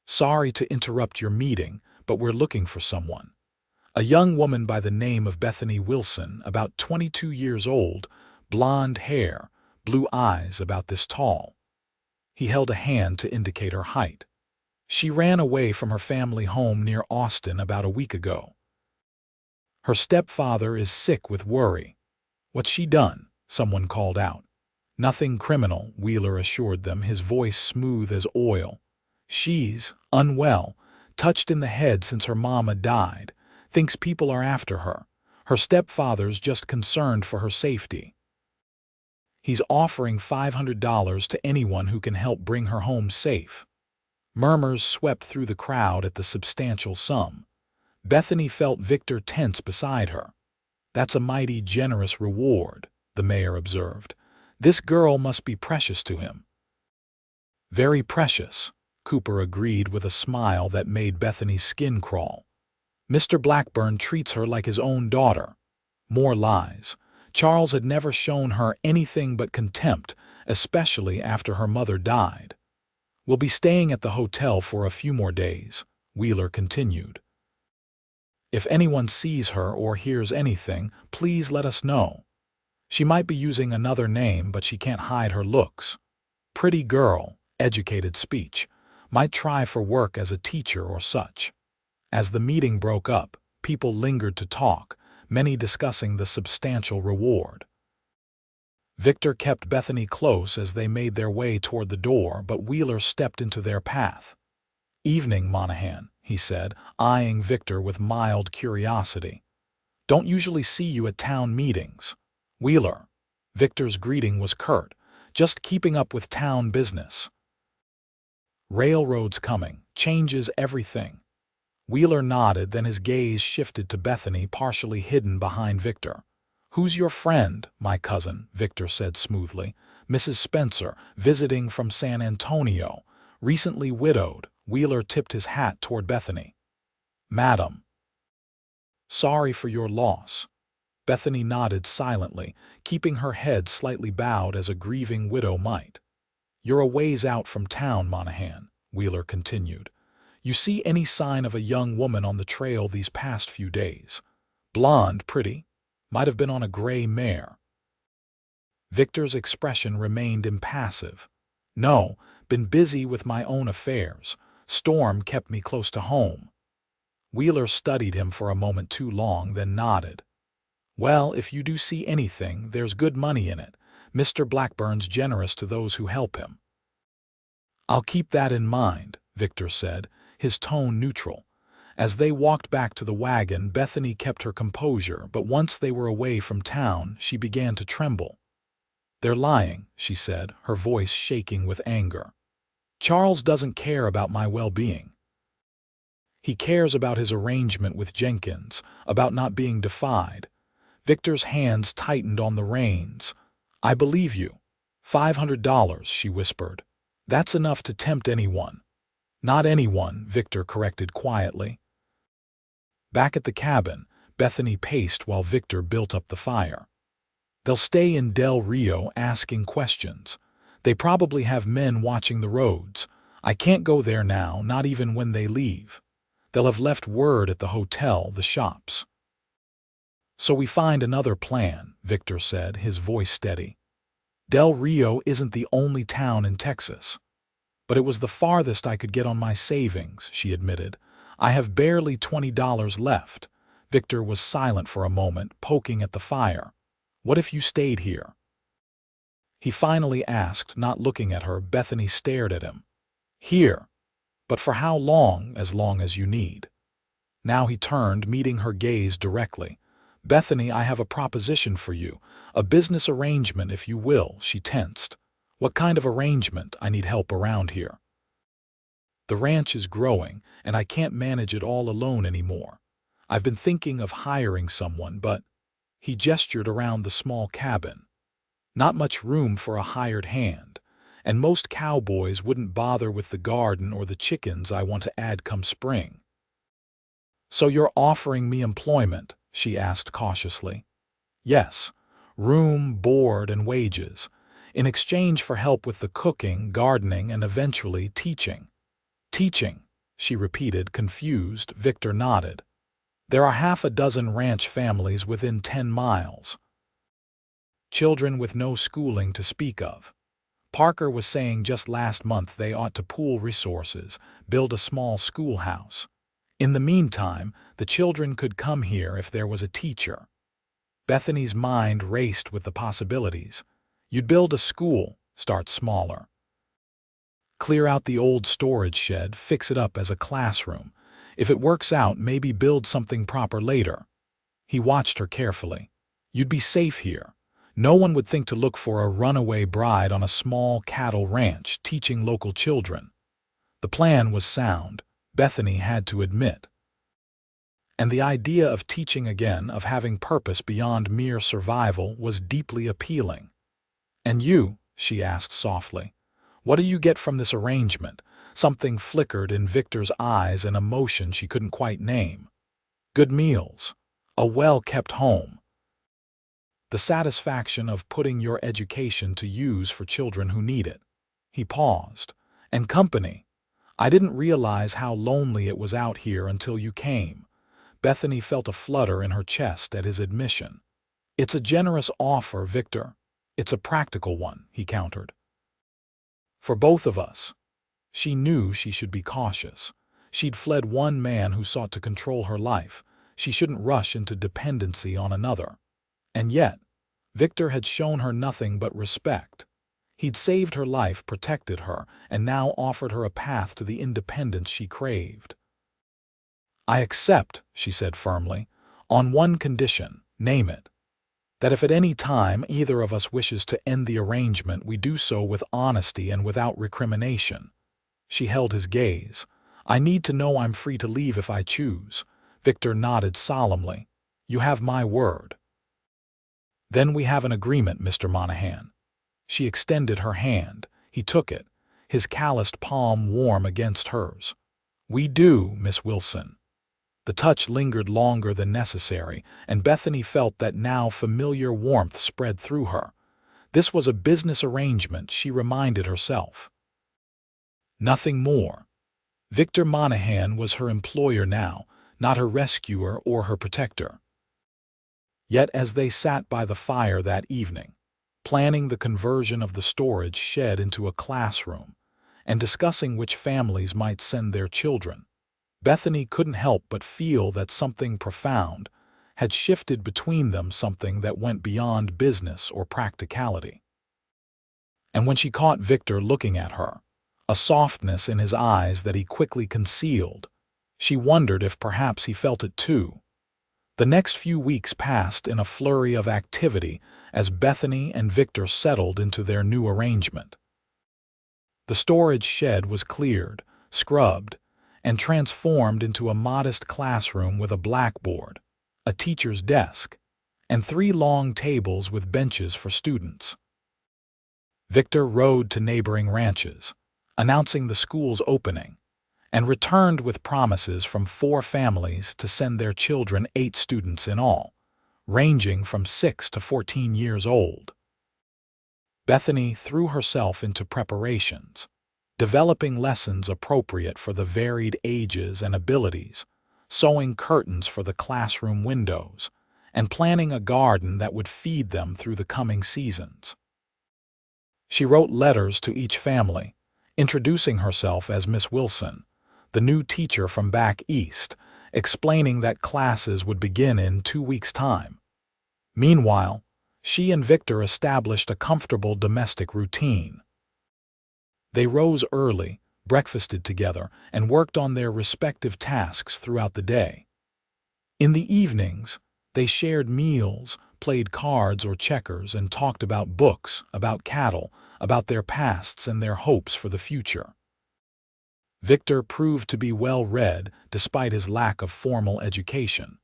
Sorry to interrupt your meeting, but we're looking for someone." A young woman by the name of Bethany Wilson, about 22 years old, blonde hair, blue eyes about this tall. He held a hand to indicate her height. "She ran away from her family home near Austin about a week ago. Her stepfather is sick with worry." "What's she done?" someone called out. "Nothing criminal," Wheeler assured them, his voice smooth as oil. "She's unwell, touched in the head since her mama died, thinks people are after her. Her stepfather's just concerned for her safety. He's offering $500 to anyone who can help bring her home safe." Murmurs swept through the crowd at the substantial sum. Bethany felt Victor tense beside her. "That's a mighty generous reward," the mayor observed. "This girl must be precious to him." "Very precious," Cooper agreed with a smile that made Bethany's skin crawl. "Mr. Blackburn treats her like his own daughter." More lies. Charles had never shown her anything but contempt, especially after her mother died. "We'll be staying at the hotel for a few more days," Wheeler continued. "If anyone sees her or hears anything, please let us know. She might be using another name, but she can't hide her looks. Pretty girl, educated speech, might try for work as a teacher or such." As the meeting broke up, people lingered to talk, many discussing the substantial reward. Victor kept Bethany close as they made their way toward the door, but Wheeler stepped into their path. "Evening, Monahan," he said, eyeing Victor with mild curiosity. "Don't usually see you at town meetings." "Wheeler." Victor's greeting was curt, "just keeping up with town business." "Railroad's coming, changes everything." Wheeler nodded, then his gaze shifted to Bethany, partially hidden behind Victor. "Who's your friend?" "My cousin," Victor said smoothly. "Mrs. Spencer, visiting from San Antonio, recently widowed." Wheeler tipped his hat toward Bethany. "Madam. Sorry for your loss." Bethany nodded silently, keeping her head slightly bowed as a grieving widow might. "You're a ways out from town, Monahan," Wheeler continued. "You see any sign of a young woman on the trail these past few days? Blonde, pretty, might have been on a gray mare." Victor's expression remained impassive. "No, been busy with my own affairs. Storm kept me close to home." Wheeler studied him for a moment too long, then nodded. "Well, if you do see anything, there's good money in it. Mr. Blackburn's generous to those who help him." "I'll keep that in mind," Victor said, his tone neutral. As they walked back to the wagon, Bethany kept her composure, but once they were away from town, she began to tremble. "They're lying," she said, her voice shaking with anger. "Charles doesn't care about my well-being. He cares about his arrangement with Jenkins, about not being defied." Victor's hands tightened on the reins. "I believe you. $500, she whispered. That's enough to tempt anyone. Not anyone, Victor corrected quietly. Back at the cabin, Bethany paced while Victor built up the fire. They'll stay in Del Rio asking questions. They probably have men watching the roads. I can't go there now, not even when they leave. They'll have left word at the hotel, the shops. So we find another plan, Victor said, his voice steady. Del Rio isn't the only town in Texas. But it was the farthest I could get on my savings, she admitted. I have barely $20 left. Victor was silent for a moment, poking at the fire. What if you stayed here? He finally asked, not looking at her. Bethany stared at him. Here. But for how long? As long as you need. Now he turned, meeting her gaze directly. Bethany, I have a proposition for you. A business arrangement, if you will. She tensed. What kind of arrangement? I need help around here. The ranch is growing, and I can't manage it all alone anymore. I've been thinking of hiring someone, but... He gestured around the small cabin. Not much room for a hired hand, and most cowboys wouldn't bother with the garden or the chickens I want to add come spring. So you're offering me employment? She asked cautiously. Yes, room, board, and wages, in exchange for help with the cooking, gardening, and eventually teaching. Teaching, she repeated, confused. Victor nodded. There are half a dozen ranch families within 10 miles. Children with no schooling to speak of. Parker was saying just last month they ought to pool resources, build a small schoolhouse. In the meantime, the children could come here if there was a teacher. Bethany's mind raced with the possibilities. You'd build a school, start smaller. Clear out the old storage shed, fix it up as a classroom. If it works out, maybe build something proper later. He watched her carefully. You'd be safe here. No one would think to look for a runaway bride on a small cattle ranch teaching local children. The plan was sound, Bethany had to admit. And the idea of teaching again, of having purpose beyond mere survival, was deeply appealing. And you, she asked softly, what do you get from this arrangement? Something flickered in Victor's eyes, an emotion she couldn't quite name. Good meals. A well-kept home. The satisfaction of putting your education to use for children who need it. He paused. And company. I didn't realize how lonely it was out here until you came. Bethany felt a flutter in her chest at his admission. It's a generous offer, Victor. It's a practical one, he countered. For both of us. She knew she should be cautious. She'd fled one man who sought to control her life. She shouldn't rush into dependency on another. And yet, Victor had shown her nothing but respect. He'd saved her life, protected her, and now offered her a path to the independence she craved. I accept, she said firmly, on one condition, name it. That if at any time either of us wishes to end the arrangement, we do so with honesty and without recrimination. She held his gaze. I need to know I'm free to leave if I choose. Victor nodded solemnly. You have my word. Then we have an agreement, Mr. Monahan. She extended her hand. He took it, his calloused palm warm against hers. We do, Miss Wilson. The touch lingered longer than necessary, and Bethany felt that now familiar warmth spread through her. This was a business arrangement, she reminded herself. Nothing more. Victor Monahan was her employer now, not her rescuer or her protector. Yet as they sat by the fire that evening, planning the conversion of the storage shed into a classroom, and discussing which families might send their children, Bethany couldn't help but feel that something profound had shifted between them, something that went beyond business or practicality. And when she caught Victor looking at her, a softness in his eyes that he quickly concealed, she wondered if perhaps he felt it too. The next few weeks passed in a flurry of activity as Bethany and Victor settled into their new arrangement. The storage shed was cleared, scrubbed, and transformed into a modest classroom with a blackboard, a teacher's desk, and 3 long tables with benches for students. Victor rode to neighboring ranches, announcing the school's opening, and returned with promises from 4 families to send their children, 8 students in all, ranging from 6 to 14 years old. Bethany threw herself into preparations, developing lessons appropriate for the varied ages and abilities, sewing curtains for the classroom windows, and planning a garden that would feed them through the coming seasons. She wrote letters to each family, introducing herself as Miss Wilson, the new teacher from back east, explaining that classes would begin in 2 weeks' time. Meanwhile, she and Victor established a comfortable domestic routine. They rose early, breakfasted together, and worked on their respective tasks throughout the day. In the evenings, they shared meals, played cards or checkers, and talked about books, about cattle, about their pasts and their hopes for the future. Victor proved to be well-read despite his lack of formal education,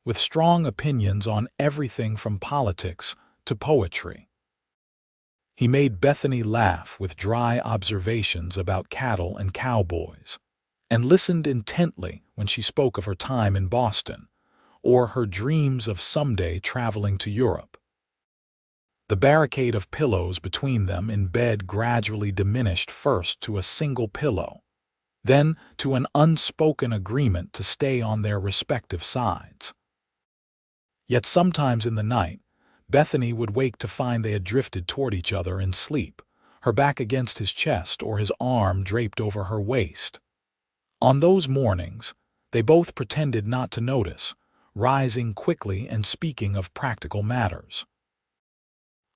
with strong opinions on everything from politics to poetry. He made Bethany laugh with dry observations about cattle and cowboys, and listened intently when she spoke of her time in Boston, or her dreams of someday traveling to Europe. The barricade of pillows between them in bed gradually diminished, first to a single pillow, then to an unspoken agreement to stay on their respective sides. Yet sometimes in the night, Bethany would wake to find they had drifted toward each other in sleep, her back against his chest or his arm draped over her waist. On those mornings, they both pretended not to notice, rising quickly and speaking of practical matters.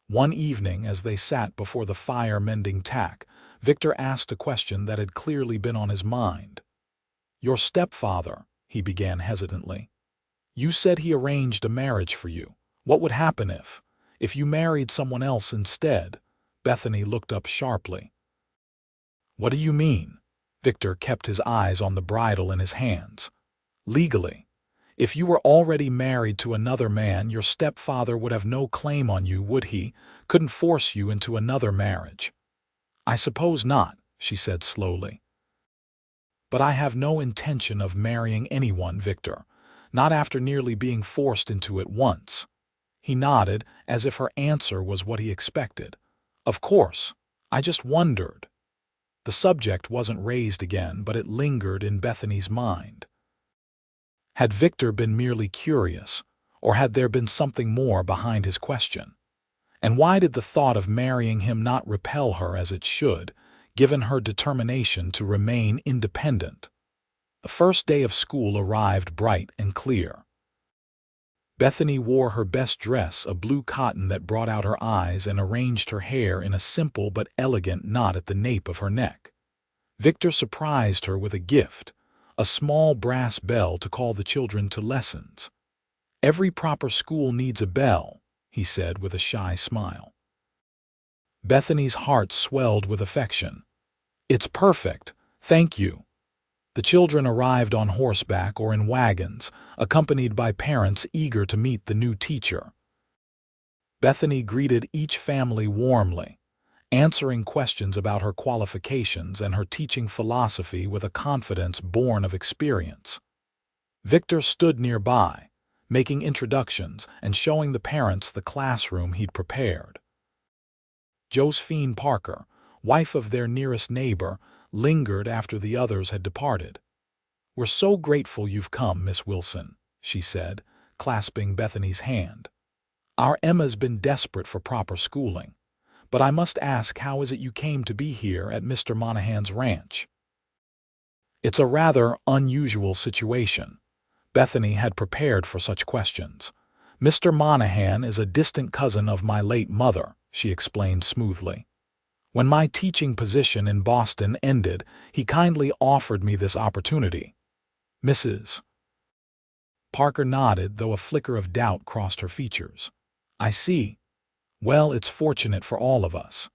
One evening, as they sat before the fire mending tack, Victor asked a question that had clearly been on his mind. "Your stepfather," he began hesitantly. "You said he arranged a marriage for you. What would happen if you married someone else instead?" Bethany looked up sharply. "What do you mean?" Victor kept his eyes on the bridle in his hands. "Legally, if you were already married to another man, your stepfather would have no claim on you, would he? Couldn't force you into another marriage." "I suppose not," she said slowly. "But I have no intention of marrying anyone, Victor, not after nearly being forced into it once." He nodded, as if her answer was what he expected. "Of course, I just wondered." The subject wasn't raised again, but it lingered in Bethany's mind. Had Victor been merely curious, or had there been something more behind his question? And why did the thought of marrying him not repel her as it should, given her determination to remain independent? The first day of school arrived bright and clear. Bethany wore her best dress, a blue cotton that brought out her eyes, and arranged her hair in a simple but elegant knot at the nape of her neck. Victor surprised her with a gift, a small brass bell to call the children to lessons. "Every proper school needs a bell," he said with a shy smile. Bethany's heart swelled with affection. "It's perfect, thank you." The children arrived on horseback or in wagons, accompanied by parents eager to meet the new teacher. Bethany greeted each family warmly, answering questions about her qualifications and her teaching philosophy with a confidence born of experience. Victor stood nearby, making introductions and showing the parents the classroom he'd prepared. Josephine Parker, wife of their nearest neighbor, lingered after the others had departed. "We're so grateful you've come, Miss Wilson," she said, clasping Bethany's hand. "Our Emma's been desperate for proper schooling. But I must ask, how is it you came to be here at Mr. Monahan's ranch?" It's a rather unusual situation. Bethany had prepared for such questions. "Mr. Monahan is a distant cousin of my late mother," she explained smoothly. "When my teaching position in Boston ended, he kindly offered me this opportunity." Mrs. Parker nodded, though a flicker of doubt crossed her features. "I see. Well, it's fortunate for all of us."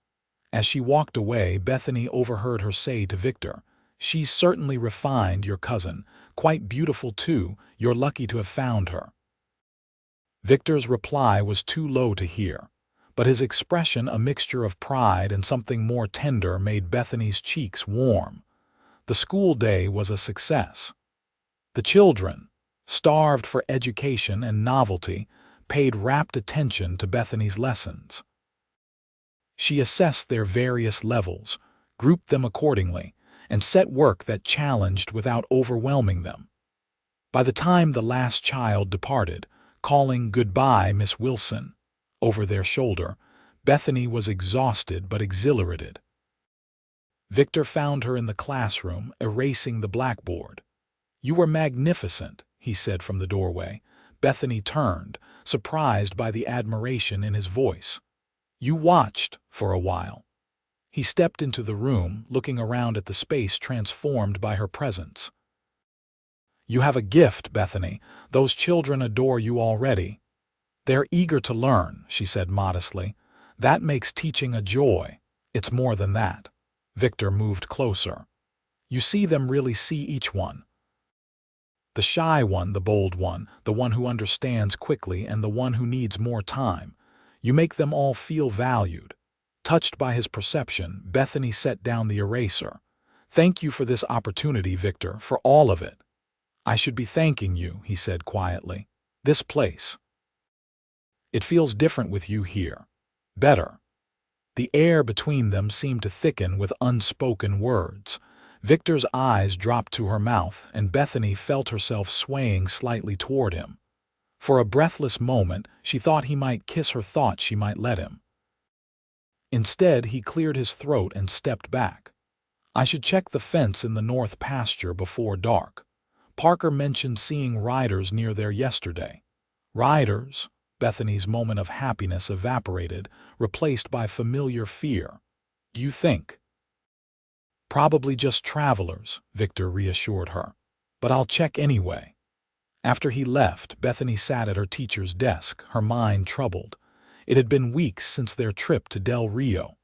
As she walked away, Bethany overheard her say to Victor, "She's certainly refined, your cousin. Quite beautiful, too. You're lucky to have found her." Victor's reply was too low to hear, but his expression, a mixture of pride and something more tender, made Bethany's cheeks warm. The school day was a success. The children, starved for education and novelty, paid rapt attention to Bethany's lessons. She assessed their various levels, grouped them accordingly, and set work that challenged without overwhelming them. By the time the last child departed, calling "Goodbye, Miss Wilson" over their shoulder, Bethany was exhausted but exhilarated. Victor found her in the classroom, erasing the blackboard. "You were magnificent," he said from the doorway. Bethany turned, surprised by the admiration in his voice. "You watched for a while." He stepped into the room, looking around at the space transformed by her presence. "You have a gift, Bethany. Those children adore you already." "They're eager to learn," she said modestly. "That makes teaching a joy. It's more than that." Victor moved closer. "You see them really see each one. The shy one, the bold one, the one who understands quickly, and the one who needs more time. You make them all feel valued." Touched by his perception, Bethany set down the eraser. "Thank you for this opportunity, Victor, for all of it." "I should be thanking you," he said quietly. "This place. It feels different with you here. Better." The air between them seemed to thicken with unspoken words. Victor's eyes dropped to her mouth, and Bethany felt herself swaying slightly toward him. For a breathless moment, she thought he might kiss her, thought she might let him. Instead, he cleared his throat and stepped back. "I should check the fence in the north pasture before dark. Parker mentioned seeing riders near there yesterday." "Riders?" Bethany's moment of happiness evaporated, replaced by familiar fear. "Do you think?" "Probably just travelers," Victor reassured her. "But I'll check anyway." After he left, Bethany sat at her teacher's desk, her mind troubled. It had been weeks since their trip to Del Rio.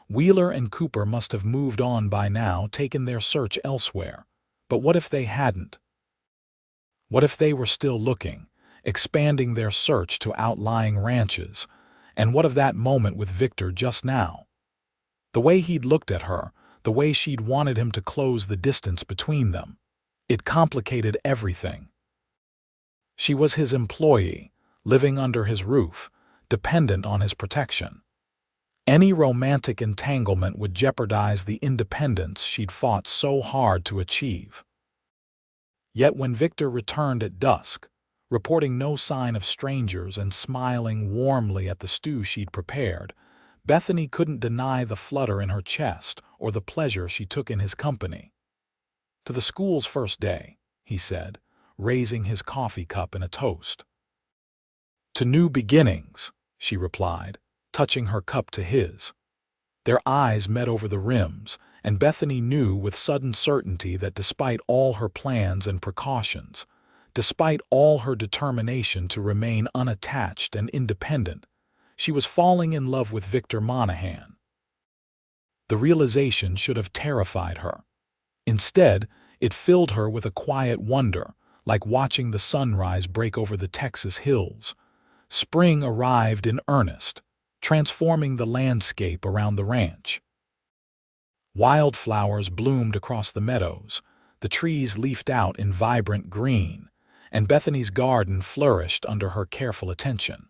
Wheeler and Cooper must have moved on by now, taken their search elsewhere. But what if they hadn't? What if they were still looking, expanding their search to outlying ranches? And what of that moment with Victor just now? The way he'd looked at her, the way she'd wanted him to close the distance between them. It complicated everything. She was his employee, living under his roof, dependent on his protection. Any romantic entanglement would jeopardize the independence she'd fought so hard to achieve. Yet when Victor returned at dusk, reporting no sign of strangers and smiling warmly at the stew she'd prepared, Bethany couldn't deny the flutter in her chest or the pleasure she took in his company. "To the school's first day," he said, raising his coffee cup in a toast. "To new beginnings," she replied, touching her cup to his. Their eyes met over the rims, and Bethany knew with sudden certainty that despite all her plans and precautions, despite all her determination to remain unattached and independent, she was falling in love with Victor Monahan. The realization should have terrified her. Instead, it filled her with a quiet wonder, like watching the sunrise break over the Texas hills. Spring arrived in earnest, transforming the landscape around the ranch. Wildflowers bloomed across the meadows, the trees leafed out in vibrant green, and Bethany's garden flourished under her careful attention.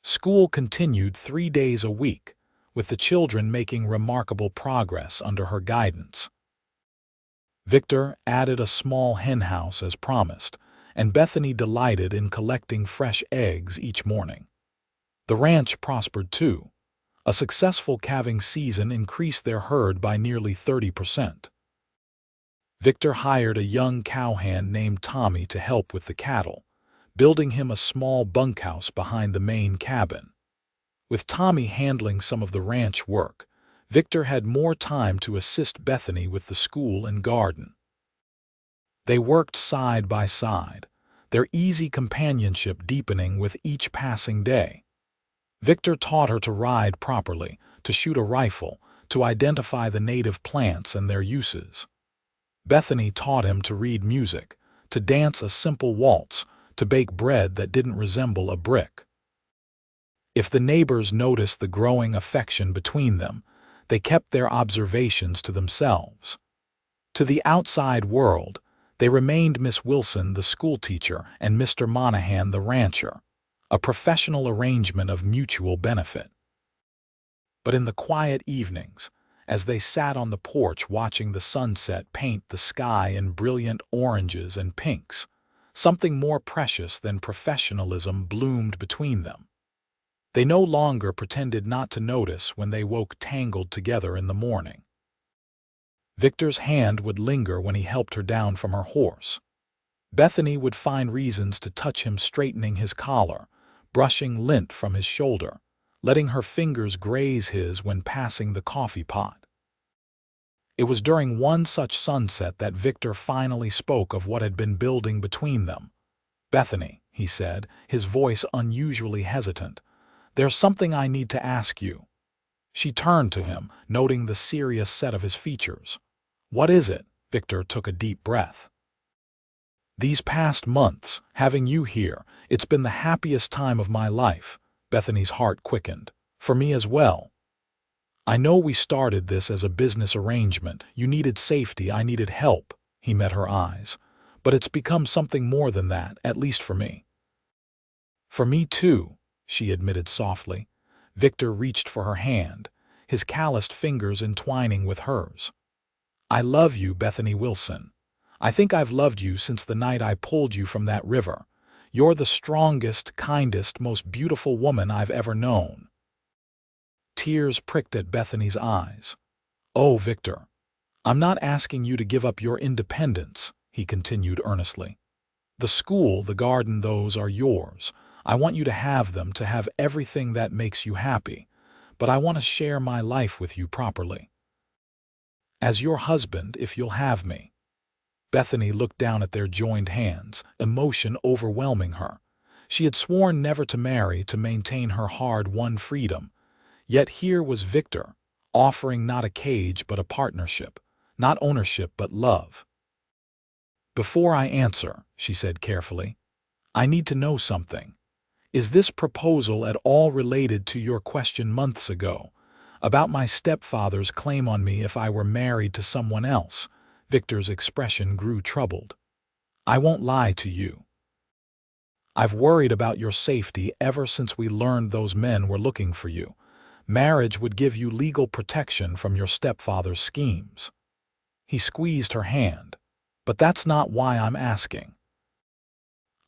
School continued 3 days a week, with the children making remarkable progress under her guidance. Victor added a small henhouse as promised, and Bethany delighted in collecting fresh eggs each morning. The ranch prospered too. A successful calving season increased their herd by nearly 30%. Victor hired a young cowhand named Tommy to help with the cattle, building him a small bunkhouse behind the main cabin. With Tommy handling some of the ranch work, Victor had more time to assist Bethany with the school and garden. They worked side by side, their easy companionship deepening with each passing day. Victor taught her to ride properly, to shoot a rifle, to identify the native plants and their uses. Bethany taught him to read music, to dance a simple waltz, to bake bread that didn't resemble a brick. If the neighbors noticed the growing affection between them, they kept their observations to themselves. To the outside world, they remained Miss Wilson the schoolteacher and Mr. Monahan the rancher, a professional arrangement of mutual benefit. But in the quiet evenings, as they sat on the porch watching the sunset paint the sky in brilliant oranges and pinks, something more precious than professionalism bloomed between them. They no longer pretended not to notice when they woke tangled together in the morning. Victor's hand would linger when he helped her down from her horse. Bethany would find reasons to touch him, straightening his collar, brushing lint from his shoulder, letting her fingers graze his when passing the coffee pot. It was during one such sunset that Victor finally spoke of what had been building between them. "Bethany," he said, his voice unusually hesitant, "there's something I need to ask you." She turned to him, noting the serious set of his features. "What is it?" Victor took a deep breath. "These past months, having you here, it's been the happiest time of my life." Bethany's heart quickened. "For me as well. I know we started this as a business arrangement. You needed safety, I needed help." He met her eyes. "But it's become something more than that, at least for me." "For me too," she admitted softly. Victor reached for her hand, his calloused fingers entwining with hers. "I love you, Bethany Wilson. I think I've loved you since the night I pulled you from that river. You're the strongest, kindest, most beautiful woman I've ever known." Tears pricked at Bethany's eyes. "Oh, Victor, I'm not asking you to give up your independence," he continued earnestly. "The school, the garden, those are yours. I want you to have them, to have everything that makes you happy. But I want to share my life with you properly. As your husband, if you'll have me." Bethany looked down at their joined hands, emotion overwhelming her. She had sworn never to marry, to maintain her hard-won freedom. Yet here was Victor, offering not a cage but a partnership, not ownership but love. "Before I answer," she said carefully, "I need to know something. Is this proposal at all related to your question months ago, about my stepfather's claim on me if I were married to someone else?" Victor's expression grew troubled. "I won't lie to you. I've worried about your safety ever since we learned those men were looking for you. Marriage would give you legal protection from your stepfather's schemes." He squeezed her hand. "But that's not why I'm asking.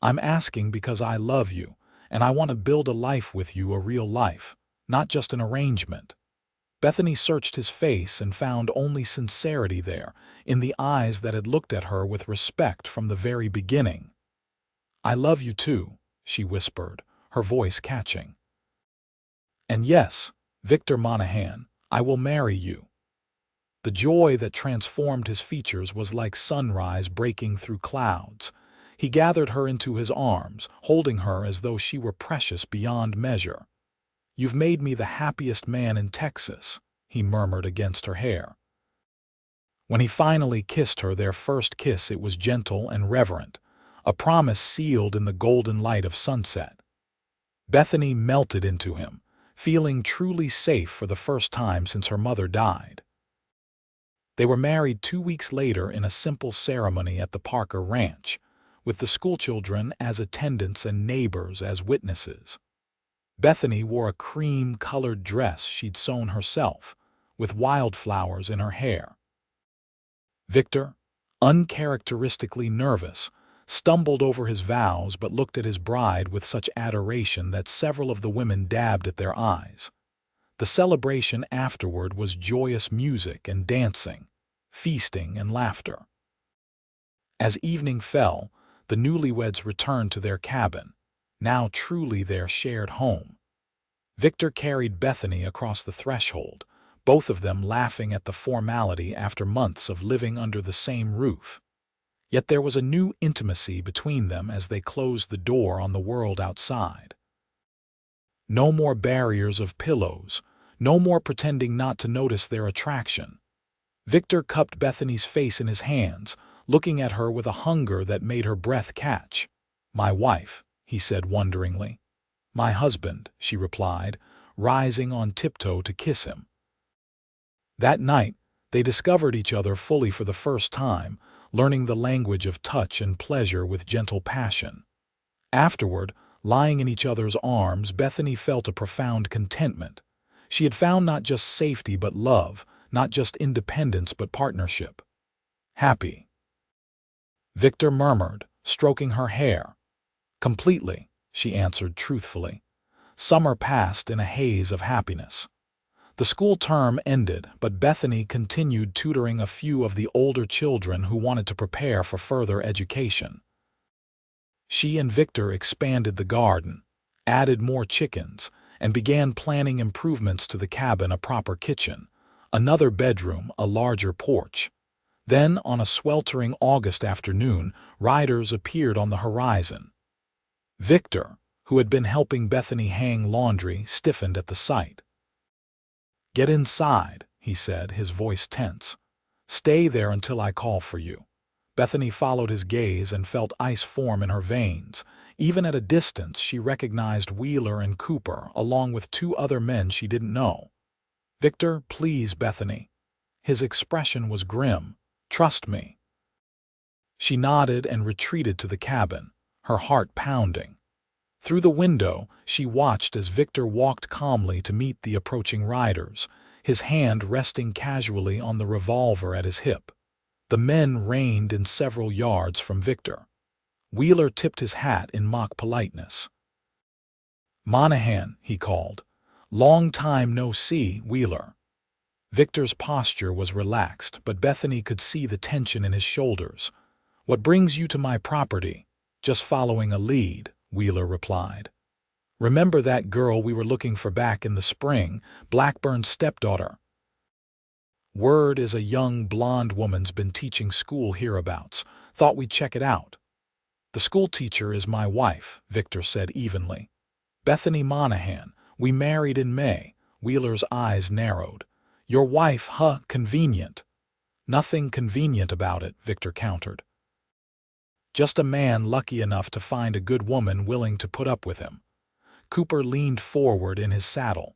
I'm asking because I love you, and I want to build a life with you, a real life, not just an arrangement." Bethany searched his face and found only sincerity there, in the eyes that had looked at her with respect from the very beginning. "I love you too," she whispered, her voice catching. "And yes, Victor Monahan, I will marry you." The joy that transformed his features was like sunrise breaking through clouds. He gathered her into his arms, holding her as though she were precious beyond measure. "You've made me the happiest man in Texas," he murmured against her hair. When he finally kissed her, their first kiss, it was gentle and reverent, a promise sealed in the golden light of sunset. Bethany melted into him, feeling truly safe for the first time since her mother died. They were married 2 weeks later in a simple ceremony at the Parker Ranch, with the schoolchildren as attendants and neighbors as witnesses. Bethany wore a cream-colored dress she'd sewn herself, with wildflowers in her hair. Victor, uncharacteristically nervous, stumbled over his vows but looked at his bride with such adoration that several of the women dabbed at their eyes. The celebration afterward was joyous music and dancing, feasting and laughter. As evening fell, the newlyweds returned to their cabin, now truly their shared home. Victor carried Bethany across the threshold, both of them laughing at the formality after months of living under the same roof. Yet there was a new intimacy between them as they closed the door on the world outside. No more barriers of pillows, no more pretending not to notice their attraction. Victor cupped Bethany's face in his hands, looking at her with a hunger that made her breath catch. "My wife," he said wonderingly. "My husband," she replied, rising on tiptoe to kiss him. That night, they discovered each other fully for the first time, learning the language of touch and pleasure with gentle passion. Afterward, lying in each other's arms, Bethany felt a profound contentment. She had found not just safety but love, not just independence but partnership. "Happy," Victor murmured, stroking her hair. "Completely," she answered truthfully. Summer passed in a haze of happiness. The school term ended, but Bethany continued tutoring a few of the older children who wanted to prepare for further education. She and Victor expanded the garden, added more chickens, and began planning improvements to the cabin: a proper kitchen, another bedroom, a larger porch. Then, on a sweltering August afternoon, riders appeared on the horizon. Victor, who had been helping Bethany hang laundry, stiffened at the sight. "Get inside," he said, his voice tense. "Stay there until I call for you." Bethany followed his gaze and felt ice form in her veins. Even at a distance, she recognized Wheeler and Cooper, along with two other men she didn't know. "Victor, please, Bethany." His expression was grim. "Trust me." She nodded and retreated to the cabin, her heart pounding. Through the window, she watched as Victor walked calmly to meet the approaching riders, his hand resting casually on the revolver at his hip. The men reined in several yards from Victor. Wheeler tipped his hat in mock politeness. "Monahan," he called. "Long time no see, Wheeler." Victor's posture was relaxed, but Bethany could see the tension in his shoulders. "What brings you to my property?" "Just following a lead," Wheeler replied. "Remember that girl we were looking for back in the spring, Blackburn's stepdaughter?" "Word is a young blonde woman's been teaching school hereabouts. Thought we'd check it out." "The schoolteacher is my wife," Victor said evenly. "Bethany Monahan. We married in May." Wheeler's eyes narrowed. "Your wife, huh? Convenient." "Nothing convenient about it," Victor countered. "Just a man lucky enough to find a good woman willing to put up with him." Cooper leaned forward in his saddle.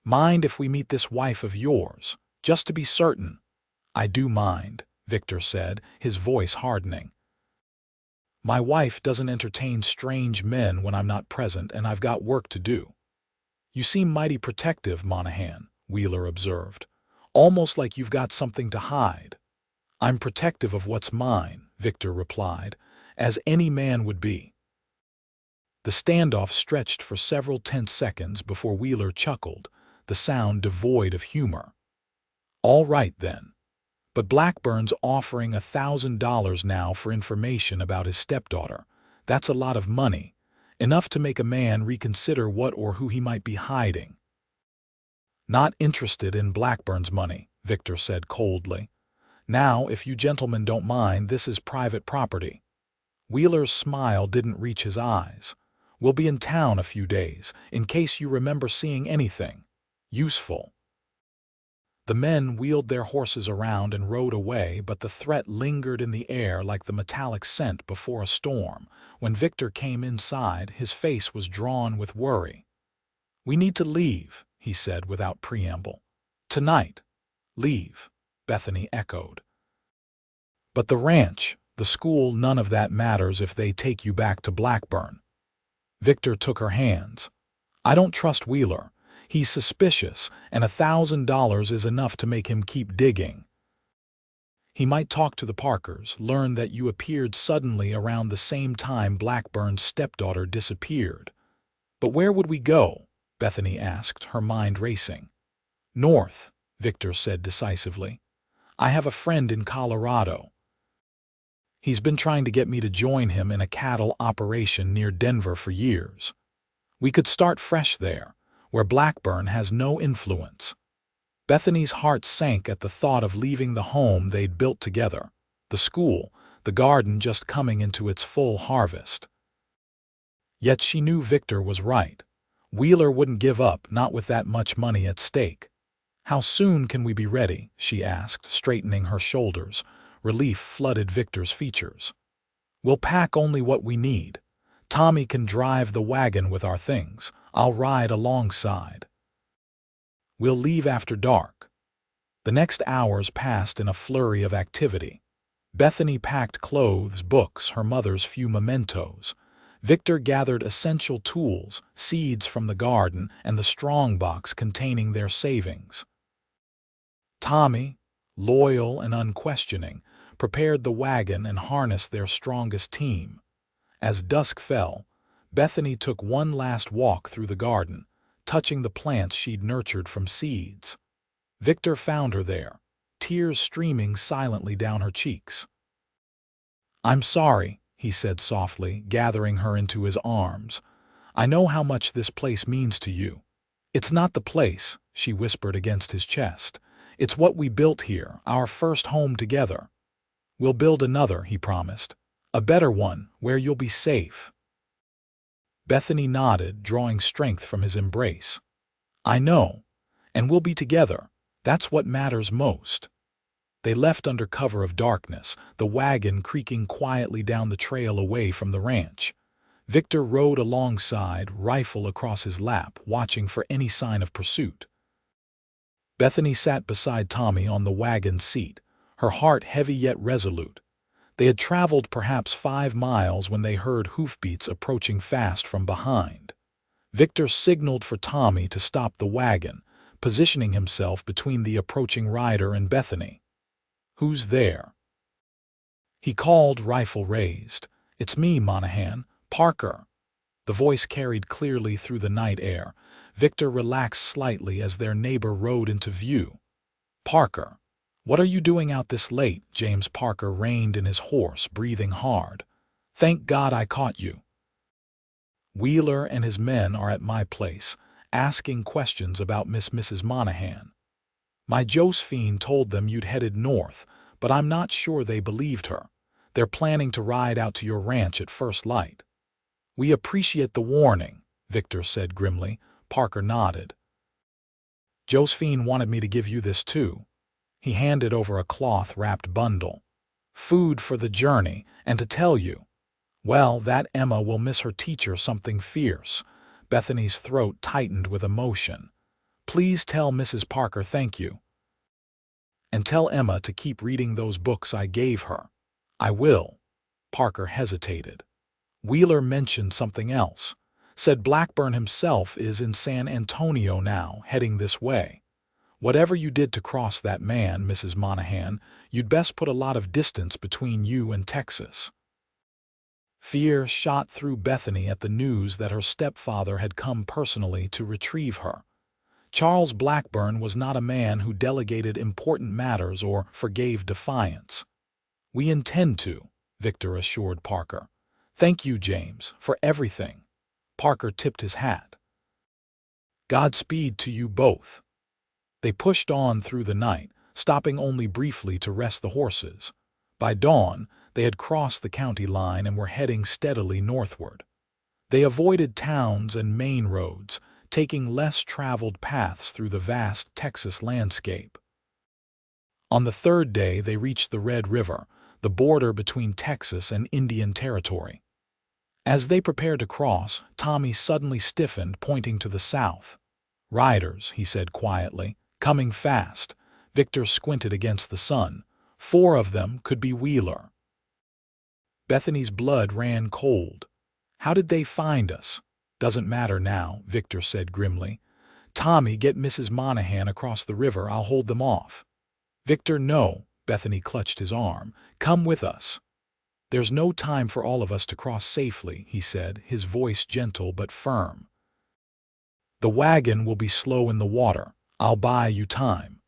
"Mind if we meet this wife of yours? Just to be certain." "I do mind," Victor said, his voice hardening. "My wife doesn't entertain strange men when I'm not present, and I've got work to do." "You seem mighty protective, Monahan," Wheeler observed. "Almost like you've got something to hide." "I'm protective of what's mine," Victor replied, "as any man would be." The standoff stretched for several tense seconds before Wheeler chuckled, the sound devoid of humor. "All right, then. But Blackburn's offering $1,000 now for information about his stepdaughter. That's a lot of money, enough to make a man reconsider what or who he might be hiding." "Not interested in Blackburn's money," Victor said coldly. "Now, if you gentlemen don't mind, this is private property." Wheeler's smile didn't reach his eyes. "We'll be in town a few days, in case you remember seeing anything useful." The men wheeled their horses around and rode away, but the threat lingered in the air like the metallic scent before a storm. When Victor came inside, his face was drawn with worry. "We need to leave," he said without preamble. "Tonight." "Leave," Bethany echoed. "But the ranch, the school, none of that matters if they take you back to Blackburn." Victor took her hands. "I don't trust Wheeler. He's suspicious, and $1,000 is enough to make him keep digging. He might talk to the Parkers, learn that you appeared suddenly around the same time Blackburn's stepdaughter disappeared." "But where would we go?" Bethany asked, her mind racing. "North," Victor said decisively. "I have a friend in Colorado. He's been trying to get me to join him in a cattle operation near Denver for years. We could start fresh there, where Blackburn has no influence." Bethany's heart sank at the thought of leaving the home they'd built together, the school, the garden just coming into its full harvest. Yet she knew Victor was right. Wheeler wouldn't give up, not with that much money at stake. "How soon can we be ready?" she asked, straightening her shoulders. Relief flooded Victor's features. "We'll pack only what we need. Tommy can drive the wagon with our things. I'll ride alongside. We'll leave after dark. The next hours passed in a flurry of activity. Bethany packed clothes, books, her mother's few mementos. Victor gathered essential tools, seeds from the garden, and the strongbox containing their savings. Tommy, loyal and unquestioning, prepared the wagon and harnessed their strongest team. As dusk fell, Bethany took one last walk through the garden, touching the plants she'd nurtured from seeds. Victor found her there, tears streaming silently down her cheeks. "I'm sorry," he said softly, gathering her into his arms. "I know how much this place means to you." "It's not the place," she whispered against his chest. "It's what we built here, our first home together." "We'll build another," he promised. "A better one, where you'll be safe." Bethany nodded, drawing strength from his embrace. "I know, and we'll be together. That's what matters most." They left under cover of darkness, the wagon creaking quietly down the trail away from the ranch. Victor rode alongside, rifle across his lap, watching for any sign of pursuit. Bethany sat beside Tommy on the wagon seat, her heart heavy yet resolute. They had traveled perhaps 5 miles when they heard hoofbeats approaching fast from behind. Victor signaled for Tommy to stop the wagon, positioning himself between the approaching rider and Bethany. "Who's there?" he called, rifle raised. "It's me, Monahan. Parker." The voice carried clearly through the night air. Victor relaxed slightly as their neighbor rode into view. "Parker, what are you doing out this late?" James Parker reined in his horse, breathing hard. "Thank God I caught you." "Wheeler and his men are at my place, asking questions about Mrs. Monahan. My Josephine told them you'd headed north, but I'm not sure they believed her. They're planning to ride out to your ranch at first light." "We appreciate the warning," Victor said grimly. Parker nodded. "Josephine wanted me to give you this too." He handed over a cloth-wrapped bundle. "Food for the journey, and to tell you, well, that Emma will miss her teacher something fierce." Bethany's throat tightened with emotion. "Please tell Mrs. Parker thank you. And tell Emma to keep reading those books I gave her." "I will." Parker hesitated. Wheeler mentioned something else. Said Blackburn himself is in San Antonio now, heading this way. "Whatever you did to cross that man, Mrs. Monahan, you'd best put a lot of distance between you and Texas." Fear shot through Bethany at the news that her stepfather had come personally to retrieve her. Charles Blackburn was not a man who delegated important matters or forgave defiance. "We intend to," Victor assured Parker. "Thank you, James, for everything." Parker tipped his hat. "Godspeed to you both." They pushed on through the night, stopping only briefly to rest the horses. By dawn, they had crossed the county line and were heading steadily northward. They avoided towns and main roads, taking less traveled paths through the vast Texas landscape. On the 3rd day, they reached the Red River, the border between Texas and Indian Territory. As they prepared to cross, Tommy suddenly stiffened, pointing to the south. "Riders," he said quietly, "coming fast." Victor squinted against the sun. 4 of them could be Wheeler. Bethany's blood ran cold. "How did they find us?" "Doesn't matter now," Victor said grimly. "Tommy, get Mrs. Monahan across the river. I'll hold them off." "Victor, no." Bethany clutched his arm. "Come with us." "There's no time for all of us to cross safely," he said, his voice gentle but firm. "The wagon will be slow in the water. I'll buy you time."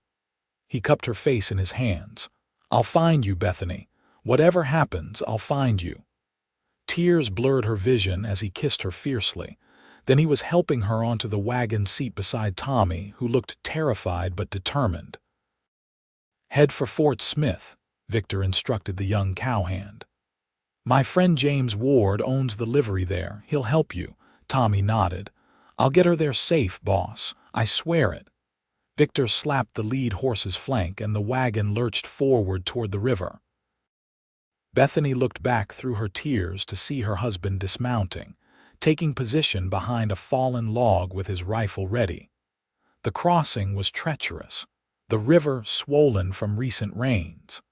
He cupped her face in his hands. "I'll find you, Bethany. Whatever happens, I'll find you." Tears blurred her vision as he kissed her fiercely. Then he was helping her onto the wagon seat beside Tommy, who looked terrified but determined. "Head for Fort Smith," Victor instructed the young cowhand. "My friend James Ward owns the livery there. He'll help you." Tommy nodded. "I'll get her there safe, boss. I swear it." Victor slapped the lead horse's flank and the wagon lurched forward toward the river. Bethany looked back through her tears to see her husband dismounting, taking position behind a fallen log with his rifle ready. The crossing was treacherous, the river swollen from recent rains.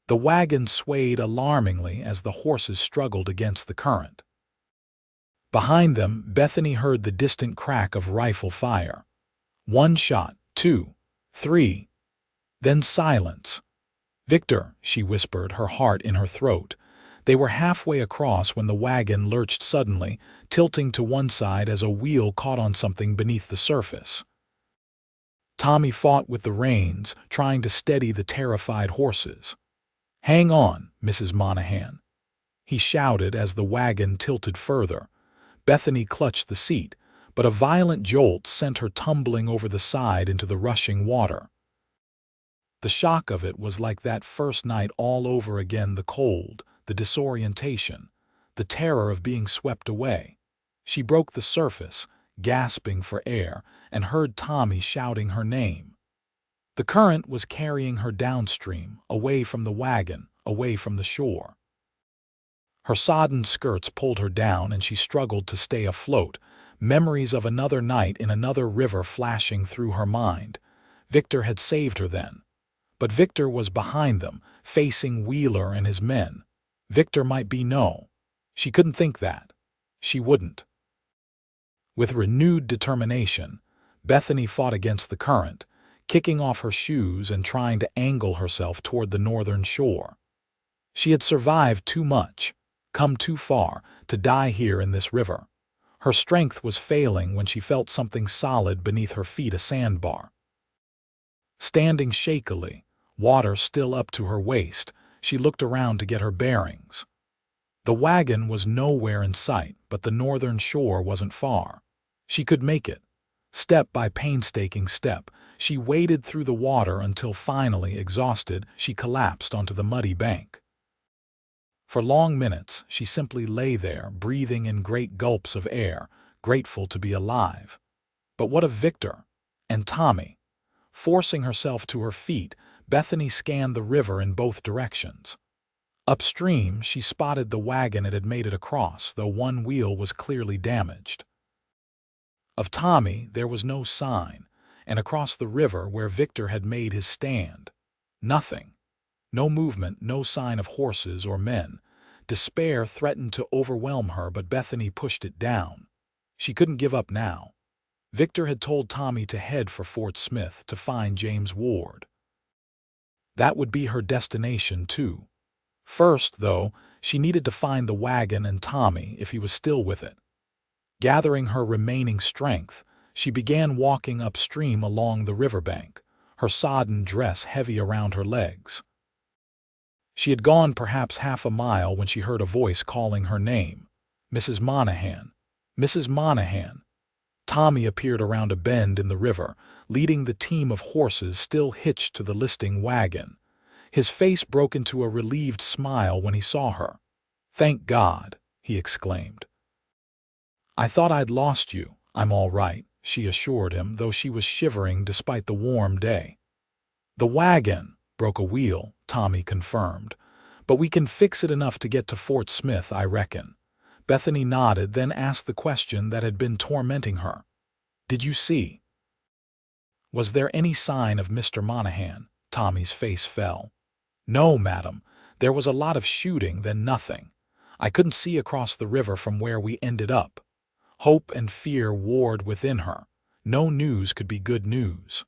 The wagon swayed alarmingly as the horses struggled against the current. Behind them, Bethany heard the distant crack of rifle fire. One shot, two, three, then silence. "Victor," she whispered, her heart in her throat. They were halfway across when the wagon lurched suddenly, tilting to one side as a wheel caught on something beneath the surface. Tommy fought with the reins, trying to steady the terrified horses. "Hang on, Mrs. Monahan," he shouted as the wagon tilted further. Bethany clutched the seat, but a violent jolt sent her tumbling over the side into the rushing water. The shock of it was like that first night all over again, the cold, the disorientation, the terror of being swept away. She broke the surface, gasping for air, and heard Tommy shouting her name. The current was carrying her downstream, away from the wagon, away from the shore. Her sodden skirts pulled her down and she struggled to stay afloat, memories of another night in another river flashing through her mind. Victor had saved her then. But Victor was behind them, facing Wheeler and his men. Victor might be no. She couldn't think that. She wouldn't. With renewed determination, Bethany fought against the current, kicking off her shoes and trying to angle herself toward the northern shore. She had survived too much, come too far, to die here in this river. Her strength was failing when she felt something solid beneath her feet, a sandbar. Standing shakily, water still up to her waist, she looked around to get her bearings. The wagon was nowhere in sight, but the northern shore wasn't far. She could make it. Step by painstaking step, she waded through the water until finally, exhausted, she collapsed onto the muddy bank. For long minutes, she simply lay there, breathing in great gulps of air, grateful to be alive. But what of Victor? And Tommy? Forcing herself to her feet, Bethany scanned the river in both directions. Upstream, she spotted the wagon it had made it across, though one wheel was clearly damaged. Of Tommy, there was no sign, and across the river where Victor had made his stand, nothing. No movement, no sign of horses or men. Despair threatened to overwhelm her, but Bethany pushed it down. She couldn't give up now. Victor had told Tommy to head for Fort Smith to find James Ward. That would be her destination, too. First, though, she needed to find the wagon and Tommy if he was still with it. Gathering her remaining strength, she began walking upstream along the riverbank, her sodden dress heavy around her legs. She had gone perhaps half a mile when she heard a voice calling her name. "Mrs. Monahan! Mrs. Monahan!" Tommy appeared around a bend in the river, leading the team of horses still hitched to the listing wagon. His face broke into a relieved smile when he saw her. "Thank God!" he exclaimed. "I thought I'd lost you. I'm all right," she assured him, though she was shivering despite the warm day. "The wagon broke a wheel," Tommy confirmed. "But we can fix it enough to get to Fort Smith, I reckon." Bethany nodded, then asked the question that had been tormenting her. "Did you see? Was there any sign of Mr. Monahan?" Tommy's face fell. "No, madam. There was a lot of shooting, then nothing. I couldn't see across the river from where we ended up." Hope and fear warred within her. No news could be good news.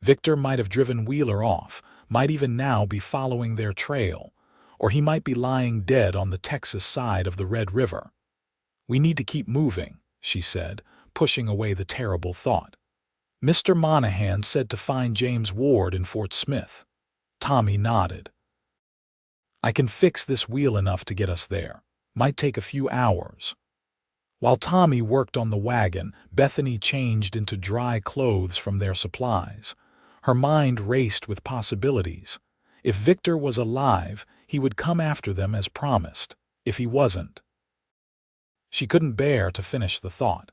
Victor might have driven Wheeler off, might even now be following their trail, or he might be lying dead on the Texas side of the Red River. "We need to keep moving," she said, pushing away the terrible thought. "Mr. Monahan said to find James Ward in Fort Smith." Tommy nodded. "I can fix this wheel enough to get us there. Might take a few hours." While Tommy worked on the wagon, Bethany changed into dry clothes from their supplies. Her mind raced with possibilities. If Victor was alive, he would come after them as promised. If he wasn't. She couldn't bear to finish the thought.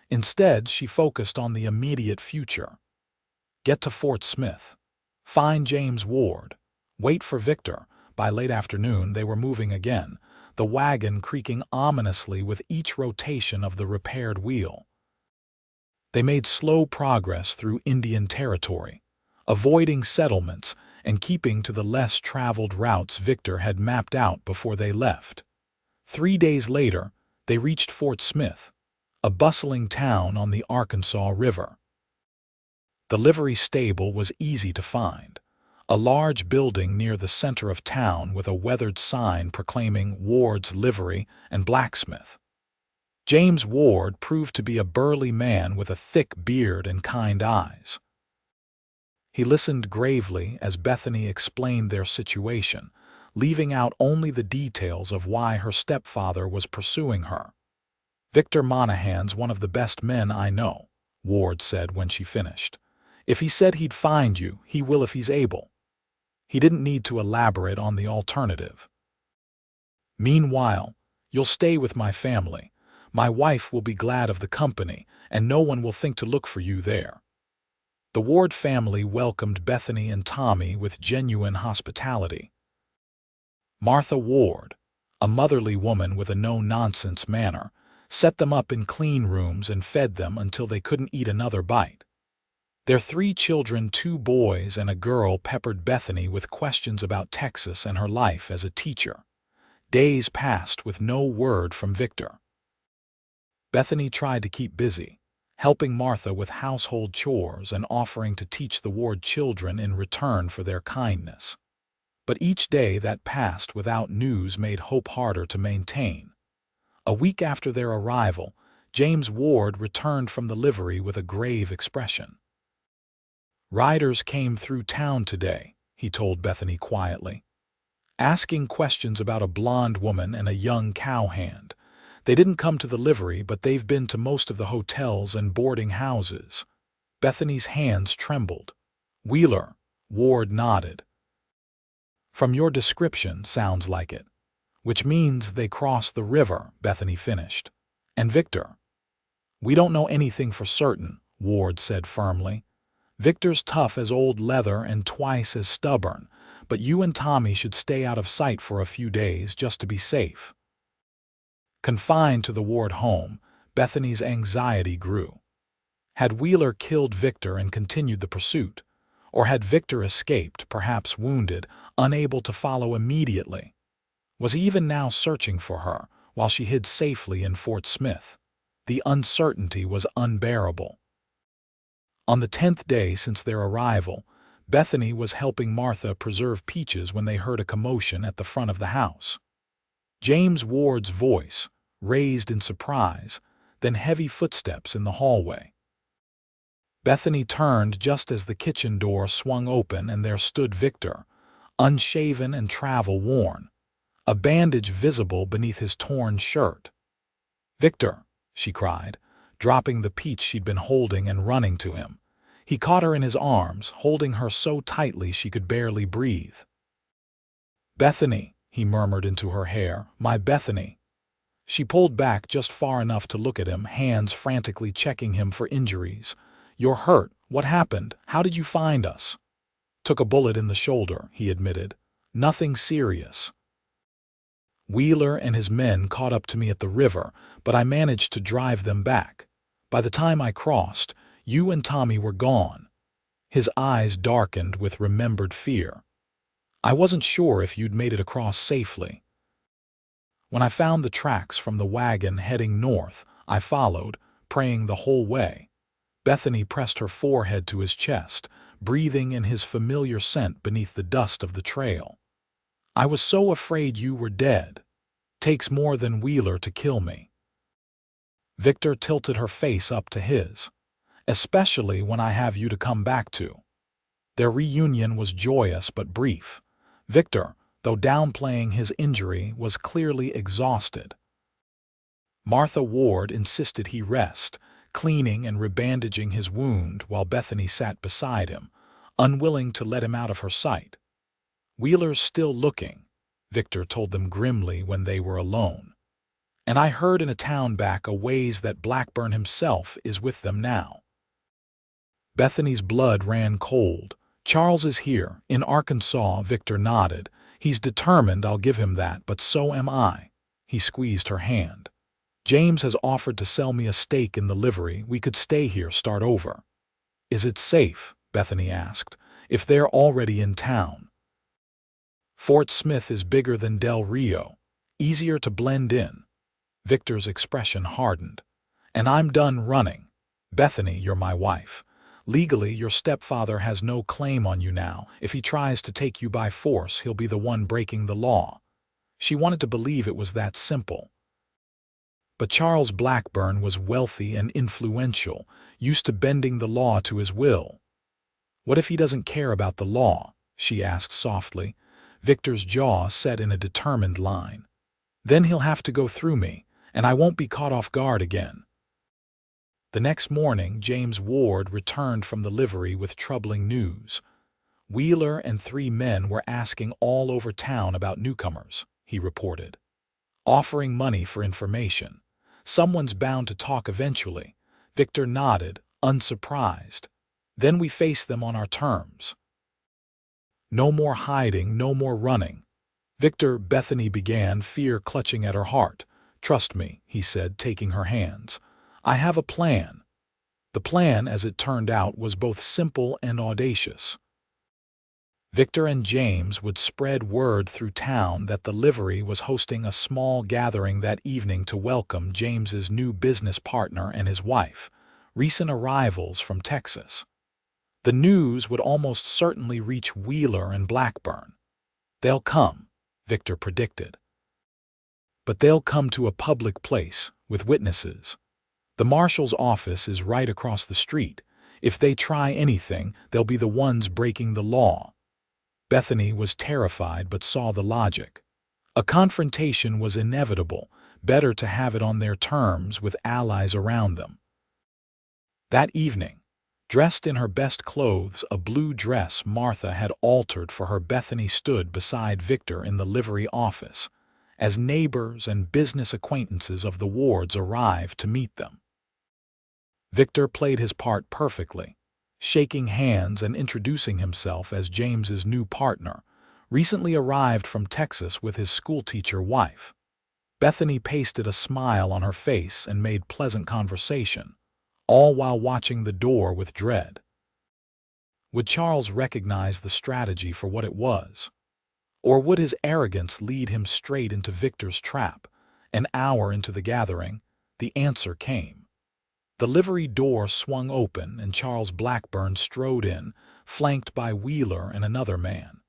Instead, she focused on the immediate future. Get to Fort Smith. Find James Ward. Wait for Victor, By late afternoon, they were moving again, the wagon creaking ominously with each rotation of the repaired wheel. They made slow progress through Indian territory, avoiding settlements and keeping to the less traveled routes Victor had mapped out before they left. 3 days later, they reached Fort Smith, a bustling town on the Arkansas River. The livery stable was easy to find, a large building near the center of town with a weathered sign proclaiming Ward's Livery and Blacksmith. James Ward proved to be a burly man with a thick beard and kind eyes. He listened gravely as Bethany explained their situation, leaving out only the details of why her stepfather was pursuing her. "Victor Monahan's one of the best men I know," Ward said when she finished. "If he said he'd find you, he will if he's able." He didn't need to elaborate on the alternative. "Meanwhile, you'll stay with my family. My wife will be glad of the company, and no one will think to look for you there." The Ward family welcomed Bethany and Tommy with genuine hospitality. Martha Ward, a motherly woman with a no-nonsense manner, set them up in clean rooms and fed them until they couldn't eat another bite. Their 3 children, 2 boys and a girl, peppered Bethany with questions about Texas and her life as a teacher. Days passed with no word from Victor. Bethany tried to keep busy, helping Martha with household chores and offering to teach the Ward children in return for their kindness. But each day that passed without news made hope harder to maintain. A week after their arrival, James Ward returned from the livery with a grave expression. "Riders came through town today," he told Bethany quietly, "asking questions about a blonde woman and a young cowhand. They didn't come to the livery, but they've been to most of the hotels and boarding houses." Bethany's hands trembled. "Wheeler," Ward nodded. "From your description, sounds like it. Which means they crossed the river," Bethany finished. "And Victor?" "We don't know anything for certain," Ward said firmly. "Victor's tough as old leather and twice as stubborn, but you and Tommy should stay out of sight for a few days just to be safe." Confined to the Ward home, Bethany's anxiety grew. Had Wheeler killed Victor and continued the pursuit? Or had Victor escaped, perhaps wounded, unable to follow immediately? Was he even now searching for her, while she hid safely in Fort Smith? The uncertainty was unbearable. On the 10th day since their arrival, Bethany was helping Martha preserve peaches when they heard a commotion at the front of the house. James Ward's voice, raised in surprise, then heavy footsteps in the hallway. Bethany turned just as the kitchen door swung open and there stood Victor, unshaven and travel-worn, a bandage visible beneath his torn shirt. "Victor," she cried, dropping the peach she'd been holding and running to him. He caught her in his arms, holding her so tightly she could barely breathe. "Bethany," he murmured into her hair, "my Bethany." She pulled back just far enough to look at him, hands frantically checking him for injuries. "You're hurt. What happened? How did you find us?" "Took a bullet in the shoulder," he admitted. "Nothing serious. Wheeler and his men caught up to me at the river, but I managed to drive them back. By the time I crossed, you and Tommy were gone." His eyes darkened with remembered fear. "I wasn't sure if you'd made it across safely. When I found the tracks from the wagon heading north, I followed, praying the whole way." Bethany pressed her forehead to his chest, breathing in his familiar scent beneath the dust of the trail. "I was so afraid you were dead. Takes more than Wheeler to kill me." Victor tilted her face up to his. "Especially when I have you to come back to." Their reunion was joyous but brief. Victor, though downplaying his injury, was clearly exhausted. Martha Ward insisted he rest, cleaning and rebandaging his wound while Bethany sat beside him, unwilling to let him out of her sight. "Wheeler's still looking," Victor told them grimly when they were alone. "And I heard in a town back a ways that Blackburn himself is with them now." Bethany's blood ran cold. "Charles is here, in Arkansas," Victor nodded. He's determined, I'll give him that, but so am I. He squeezed her hand. James has offered to sell me a stake in the livery. We could stay here, start over. Is it safe? Bethany asked. If they're already in town. Fort Smith is bigger than Del Rio. Easier to blend in. Victor's expression hardened. And I'm done running. Bethany, you're my wife. Legally, your stepfather has no claim on you now. If he tries to take you by force, he'll be the one breaking the law. She wanted to believe it was that simple. But Charles Blackburn was wealthy and influential, used to bending the law to his will. What if he doesn't care about the law? She asked softly. Victor's jaw set in a determined line. Then he'll have to go through me, and I won't be caught off guard again. The next morning, James Ward returned from the livery with troubling news. Wheeler and 3 men were asking all over town about newcomers, he reported. Offering money for information. Someone's bound to talk eventually. Victor nodded, unsurprised. Then we face them on our terms. No more hiding, no more running. Victor, Bethany began, fear clutching at her heart. Trust me, he said, taking her hands. I have a plan. The plan, as it turned out, was both simple and audacious. Victor and James would spread word through town that the livery was hosting a small gathering that evening to welcome James's new business partner and his wife, recent arrivals from Texas. The news would almost certainly reach Wheeler and Blackburn. They'll come, Victor predicted. But they'll come to a public place, with witnesses. The marshal's office is right across the street. If they try anything, they'll be the ones breaking the law. Bethany was terrified but saw the logic. A confrontation was inevitable, better to have it on their terms with allies around them. That evening, dressed in her best clothes, a blue dress Martha had altered for her, Bethany stood beside Victor in the livery office, as neighbors and business acquaintances of the Wards arrived to meet them. Victor played his part perfectly, shaking hands and introducing himself as James's new partner, recently arrived from Texas with his schoolteacher wife. Bethany pasted a smile on her face and made pleasant conversation, all while watching the door with dread. Would Charles recognize the strategy for what it was? Or would his arrogance lead him straight into Victor's trap? An hour into the gathering, the answer came. The livery door swung open and Charles Blackburn strode in, flanked by Wheeler and another man.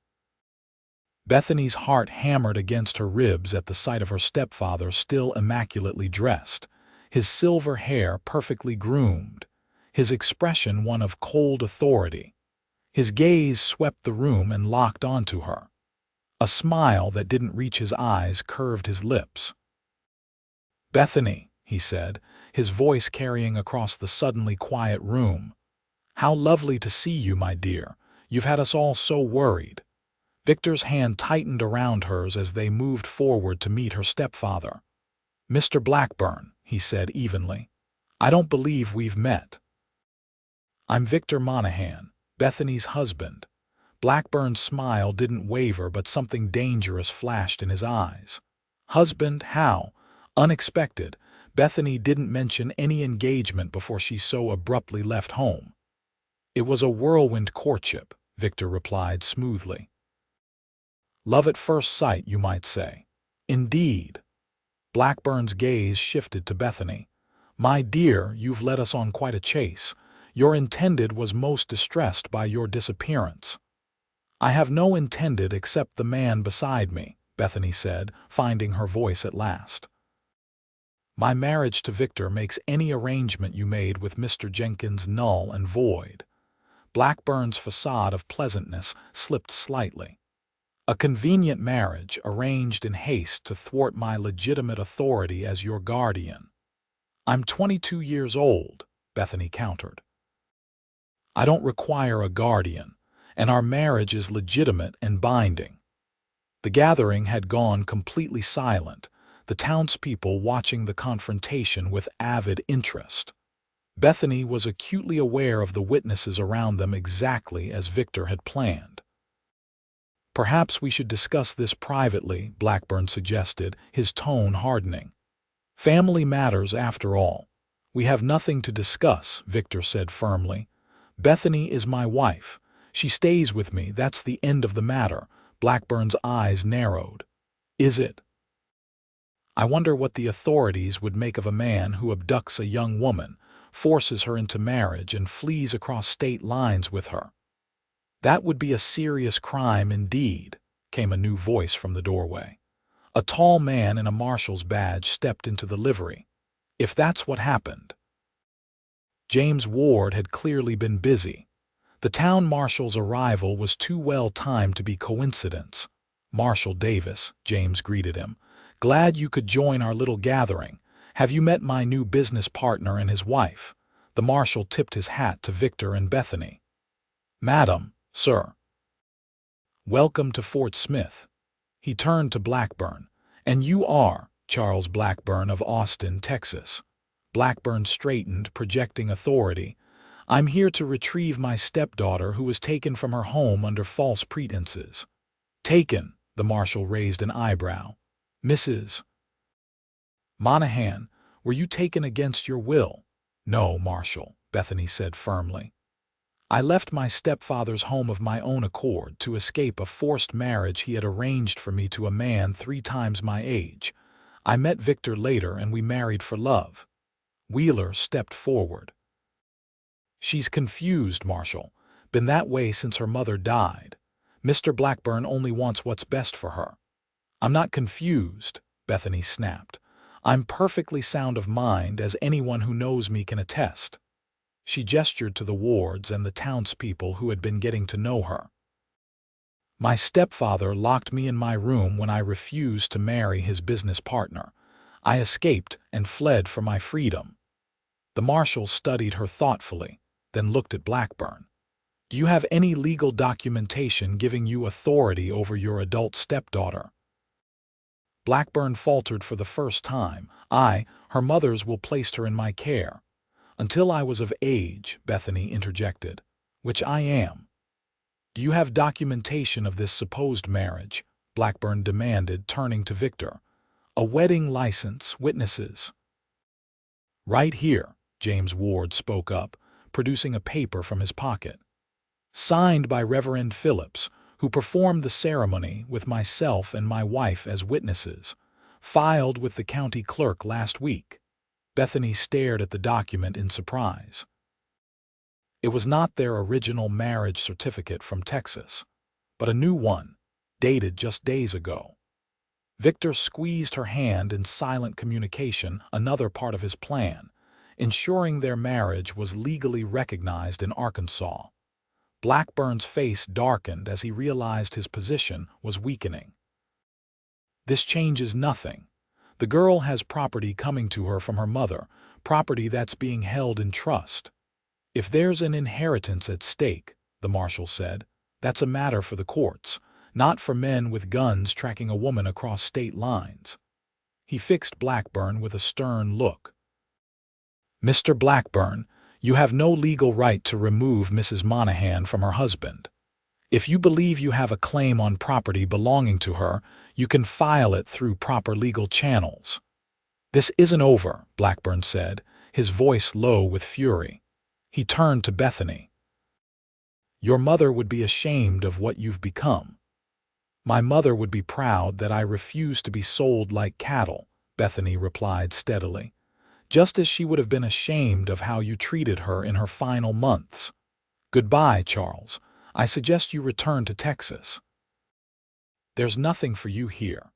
Bethany's heart hammered against her ribs at the sight of her stepfather still immaculately dressed, his silver hair perfectly groomed, his expression one of cold authority. His gaze swept the room and locked onto her. A smile that didn't reach his eyes curved his lips. "Bethany," he said, his voice carrying across the suddenly quiet room. "How lovely to see you, my dear. You've had us all so worried." Victor's hand tightened around hers as they moved forward to meet her stepfather. "Mr. Blackburn," he said evenly, "I don't believe we've met." "I'm Victor Monahan, Bethany's husband." Blackburn's smile didn't waver, but something dangerous flashed in his eyes. "Husband? How? Unexpected." Bethany didn't mention any engagement before she so abruptly left home. "It was a whirlwind courtship," Victor replied smoothly. "Love at first sight, you might say." "Indeed." Blackburn's gaze shifted to Bethany. "My dear, you've led us on quite a chase. Your intended was most distressed by your disappearance." "I have no intended except the man beside me," Bethany said, finding her voice at last. "My marriage to Victor makes any arrangement you made with Mr. Jenkins null and void." Blackburn's facade of pleasantness slipped slightly. "A convenient marriage arranged in haste to thwart my legitimate authority as your guardian." "I'm 22 years old," Bethany countered. "I don't require a guardian, and our marriage is legitimate and binding." The gathering had gone completely silent, the townspeople watching the confrontation with avid interest. Bethany was acutely aware of the witnesses around them exactly as Victor had planned. Perhaps we should discuss this privately, Blackburn suggested, his tone hardening. Family matters after all. We have nothing to discuss, Victor said firmly. Bethany is my wife. She stays with me, that's the end of the matter. Blackburn's eyes narrowed. Is it? I wonder what the authorities would make of a man who abducts a young woman, forces her into marriage, and flees across state lines with her. That would be a serious crime indeed, came a new voice from the doorway. A tall man in a marshal's badge stepped into the livery. If that's what happened. James Ward had clearly been busy. The town marshal's arrival was too well timed to be coincidence. Marshal Davis, James greeted him. Glad you could join our little gathering. Have you met my new business partner and his wife? The marshal tipped his hat to Victor and Bethany. Madam, sir. Welcome to Fort Smith. He turned to Blackburn. And you are Charles Blackburn of Austin, Texas. Blackburn straightened, projecting authority. I'm here to retrieve my stepdaughter who was taken from her home under false pretenses. Taken, the marshal raised an eyebrow. Mrs. Monahan, were you taken against your will? No, Marshal, Bethany said firmly. I left my stepfather's home of my own accord to escape a forced marriage he had arranged for me to a man 3 times my age. I met Victor later and we married for love. Wheeler stepped forward. She's confused, Marshal. Been that way since her mother died. Mr. Blackburn only wants what's best for her. I'm not confused, Bethany snapped. I'm perfectly sound of mind, as anyone who knows me can attest. She gestured to the Wards and the townspeople who had been getting to know her. My stepfather locked me in my room when I refused to marry his business partner. I escaped and fled for my freedom. The marshal studied her thoughtfully, then looked at Blackburn. Do you have any legal documentation giving you authority over your adult stepdaughter? Blackburn faltered for the first time. Her mother's will placed her in my care. Until I was of age, Bethany interjected, which I am. Do you have documentation of this supposed marriage? Blackburn demanded, turning to Victor. A wedding license, witnesses. Right here, James Ward spoke up, producing a paper from his pocket. Signed by Reverend Phillips, who performed the ceremony with myself and my wife as witnesses. Filed with the county clerk last week. Bethany stared at the document in surprise. It was not their original marriage certificate from Texas, but a new one, dated just days ago. Victor squeezed her hand in silent communication, another part of his plan, ensuring their marriage was legally recognized in Arkansas. Blackburn's face darkened as he realized his position was weakening. This changes nothing. The girl has property coming to her from her mother, property that's being held in trust. If there's an inheritance at stake, the marshal said, that's a matter for the courts, not for men with guns tracking a woman across state lines. He fixed Blackburn with a stern look. Mr. Blackburn, you have no legal right to remove Mrs. Monahan from her husband. If you believe you have a claim on property belonging to her, you can file it through proper legal channels. This isn't over, Blackburn said, his voice low with fury. He turned to Bethany. Your mother would be ashamed of what you've become. My mother would be proud that I refuse to be sold like cattle, Bethany replied steadily, just as she would have been ashamed of how you treated her in her final months. Goodbye, Charles. I suggest you return to Texas. There's nothing for you here.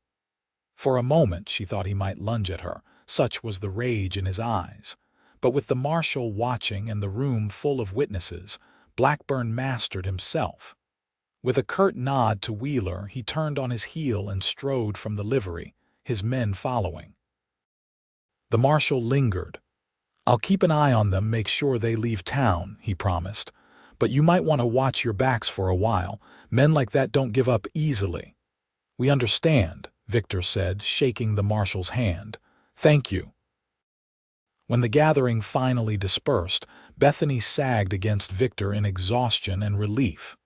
For a moment she thought he might lunge at her, such was the rage in his eyes. But with the marshal watching and the room full of witnesses, Blackburn mastered himself. With a curt nod to Wheeler, he turned on his heel and strode from the livery, his men following. The marshal lingered. I'll keep an eye on them, make sure they leave town, he promised. But you might want to watch your backs for a while. Men like that don't give up easily. We understand, Victor said, shaking the marshal's hand. Thank you. When the gathering finally dispersed, Bethany sagged against Victor in exhaustion and relief.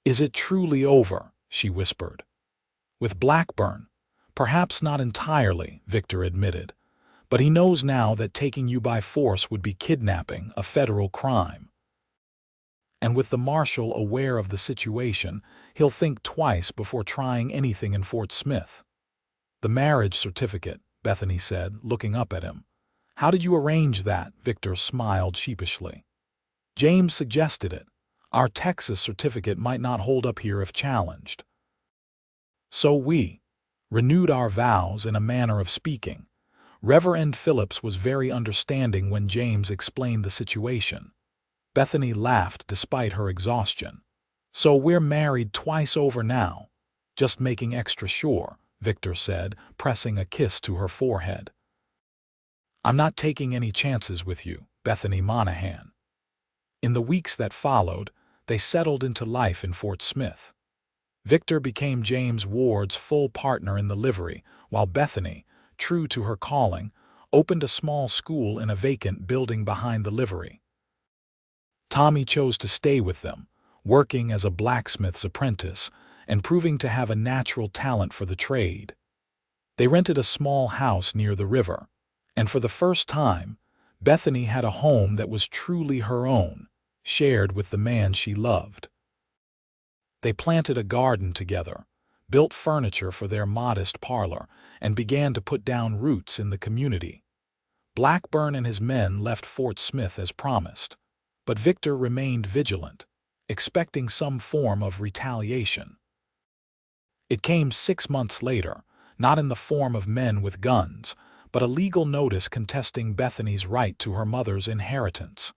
Is it truly over? she whispered. With Blackburn, perhaps not entirely, Victor admitted, but he knows now that taking you by force would be kidnapping, a federal crime. And with the marshal aware of the situation, he'll think twice before trying anything in Fort Smith. The marriage certificate, Bethany said, looking up at him. How did you arrange that? Victor smiled sheepishly. James suggested it. Our Texas certificate might not hold up here if challenged. So we renewed our vows in a manner of speaking. Reverend Phillips was very understanding when James explained the situation. Bethany laughed despite her exhaustion. So we're married twice over now. Just making extra sure, Victor said, pressing a kiss to her forehead. I'm not taking any chances with you, Bethany Monahan. In the weeks that followed, they settled into life in Fort Smith. Victor became James Ward's full partner in the livery, while Bethany, true to her calling, opened a small school in a vacant building behind the livery. Tommy chose to stay with them, working as a blacksmith's apprentice and proving to have a natural talent for the trade. They rented a small house near the river, and for the first time, Bethany had a home that was truly her own, shared with the man she loved. They planted a garden together, built furniture for their modest parlor, and began to put down roots in the community. Blackburn and his men left Fort Smith as promised, but Victor remained vigilant, expecting some form of retaliation. It came 6 months later, not in the form of men with guns, but a legal notice contesting Bethany's right to her mother's inheritance.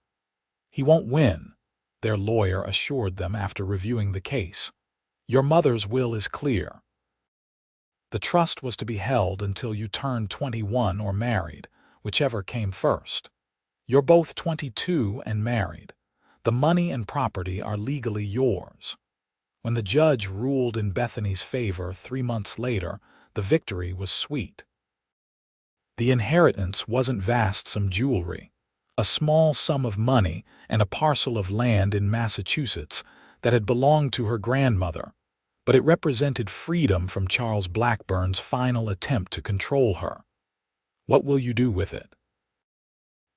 He won't win, their lawyer assured them after reviewing the case. Your mother's will is clear. The trust was to be held until you turned 21 or married, whichever came first. You're both 22 and married. The money and property are legally yours. When the judge ruled in Bethany's favor 3 months later, the victory was sweet. The inheritance wasn't vast, some jewelry, a small sum of money and a parcel of land in Massachusetts that had belonged to her grandmother, but it represented freedom from Charles Blackburn's final attempt to control her. What will you do with it?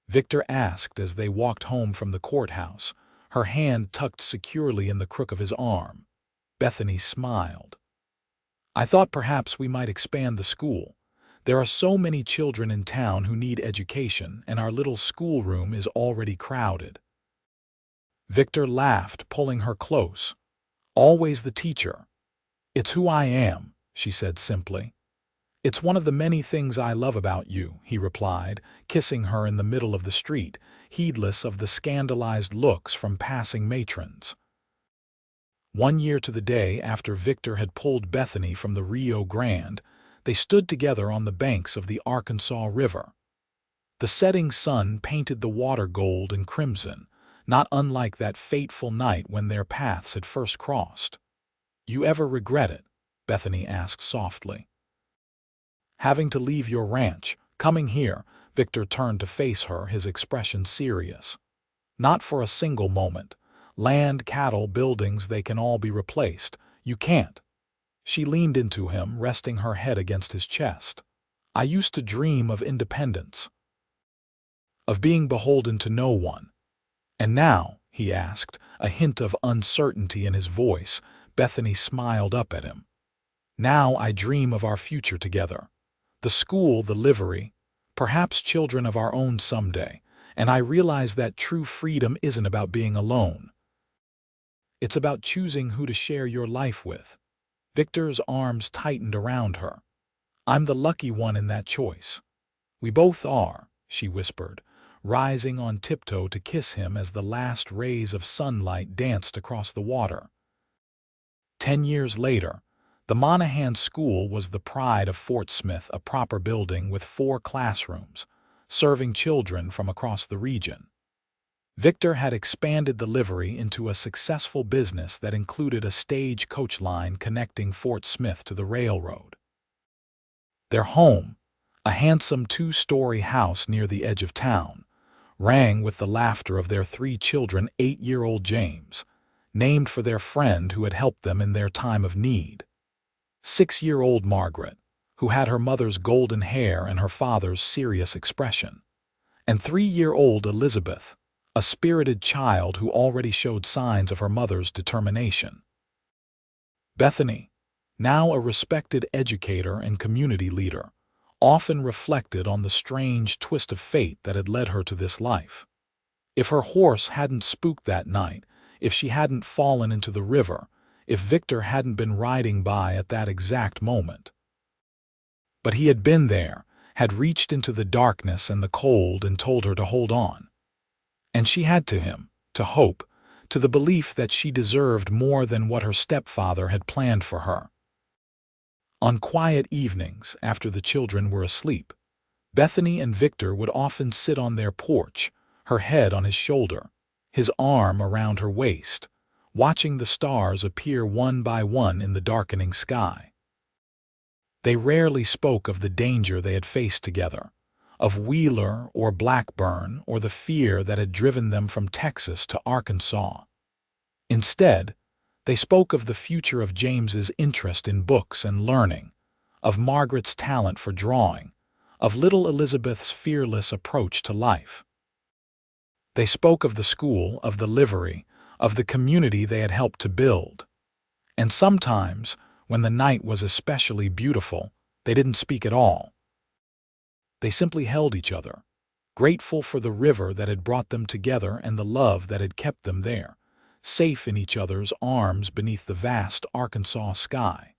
Victor asked as they walked home from the courthouse, her hand tucked securely in the crook of his arm. Bethany smiled. I thought perhaps we might expand the school. There are so many children in town who need education, and our little schoolroom is already crowded. Victor laughed, pulling her close. Always the teacher. It's who I am, she said simply. It's one of the many things I love about you, he replied, kissing her in the middle of the street, heedless of the scandalized looks from passing matrons. 1 year to the day after Victor had pulled Bethany from the Rio Grande, they stood together on the banks of the Arkansas River. The setting sun painted the water gold and crimson, not unlike that fateful night when their paths had first crossed. You ever regret it? Bethany asked softly. Having to leave your ranch, coming here, Victor turned to face her, his expression serious. Not for a single moment. Land, cattle, buildings, they can all be replaced. You can't. She leaned into him, resting her head against his chest. I used to dream of independence, of being beholden to no one. And now, he asked, a hint of uncertainty in his voice. Bethany smiled up at him. Now I dream of our future together. The school, the livery, perhaps children of our own someday, and I realize that true freedom isn't about being alone. It's about choosing who to share your life with. Victor's arms tightened around her. I'm the lucky one in that choice. We both are, she whispered, rising on tiptoe to kiss him as the last rays of sunlight danced across the water. 10 years later, the Monahan School was the pride of Fort Smith, a proper building with 4 classrooms, serving children from across the region. Victor had expanded the livery into a successful business that included a stagecoach line connecting Fort Smith to the railroad. Their home, a handsome 2-story house near the edge of town, rang with the laughter of their 3 children, 8-year-old James, named for their friend who had helped them in their time of need. 6-year-old Margaret, who had her mother's golden hair and her father's serious expression. And 3-year-old Elizabeth, a spirited child who already showed signs of her mother's determination. Bethany, now a respected educator and community leader, often reflected on the strange twist of fate that had led her to this life. If her horse hadn't spooked that night, if she hadn't fallen into the river, if Victor hadn't been riding by at that exact moment. But he had been there, had reached into the darkness and the cold and told her to hold on. And she had to him, to hope, to the belief that she deserved more than what her stepfather had planned for her. On quiet evenings, after the children were asleep, Bethany and Victor would often sit on their porch, her head on his shoulder, his arm around her waist, watching the stars appear one by one in the darkening sky. They rarely spoke of the danger they had faced together, of Wheeler or Blackburn or the fear that had driven them from Texas to Arkansas. Instead, they spoke of the future of James's interest in books and learning, of Margaret's talent for drawing, of little Elizabeth's fearless approach to life. They spoke of the school, of the livery, of the community they had helped to build. And sometimes, when the night was especially beautiful, they didn't speak at all. They simply held each other, grateful for the river that had brought them together and the love that had kept them there, safe in each other's arms beneath the vast Arkansas sky.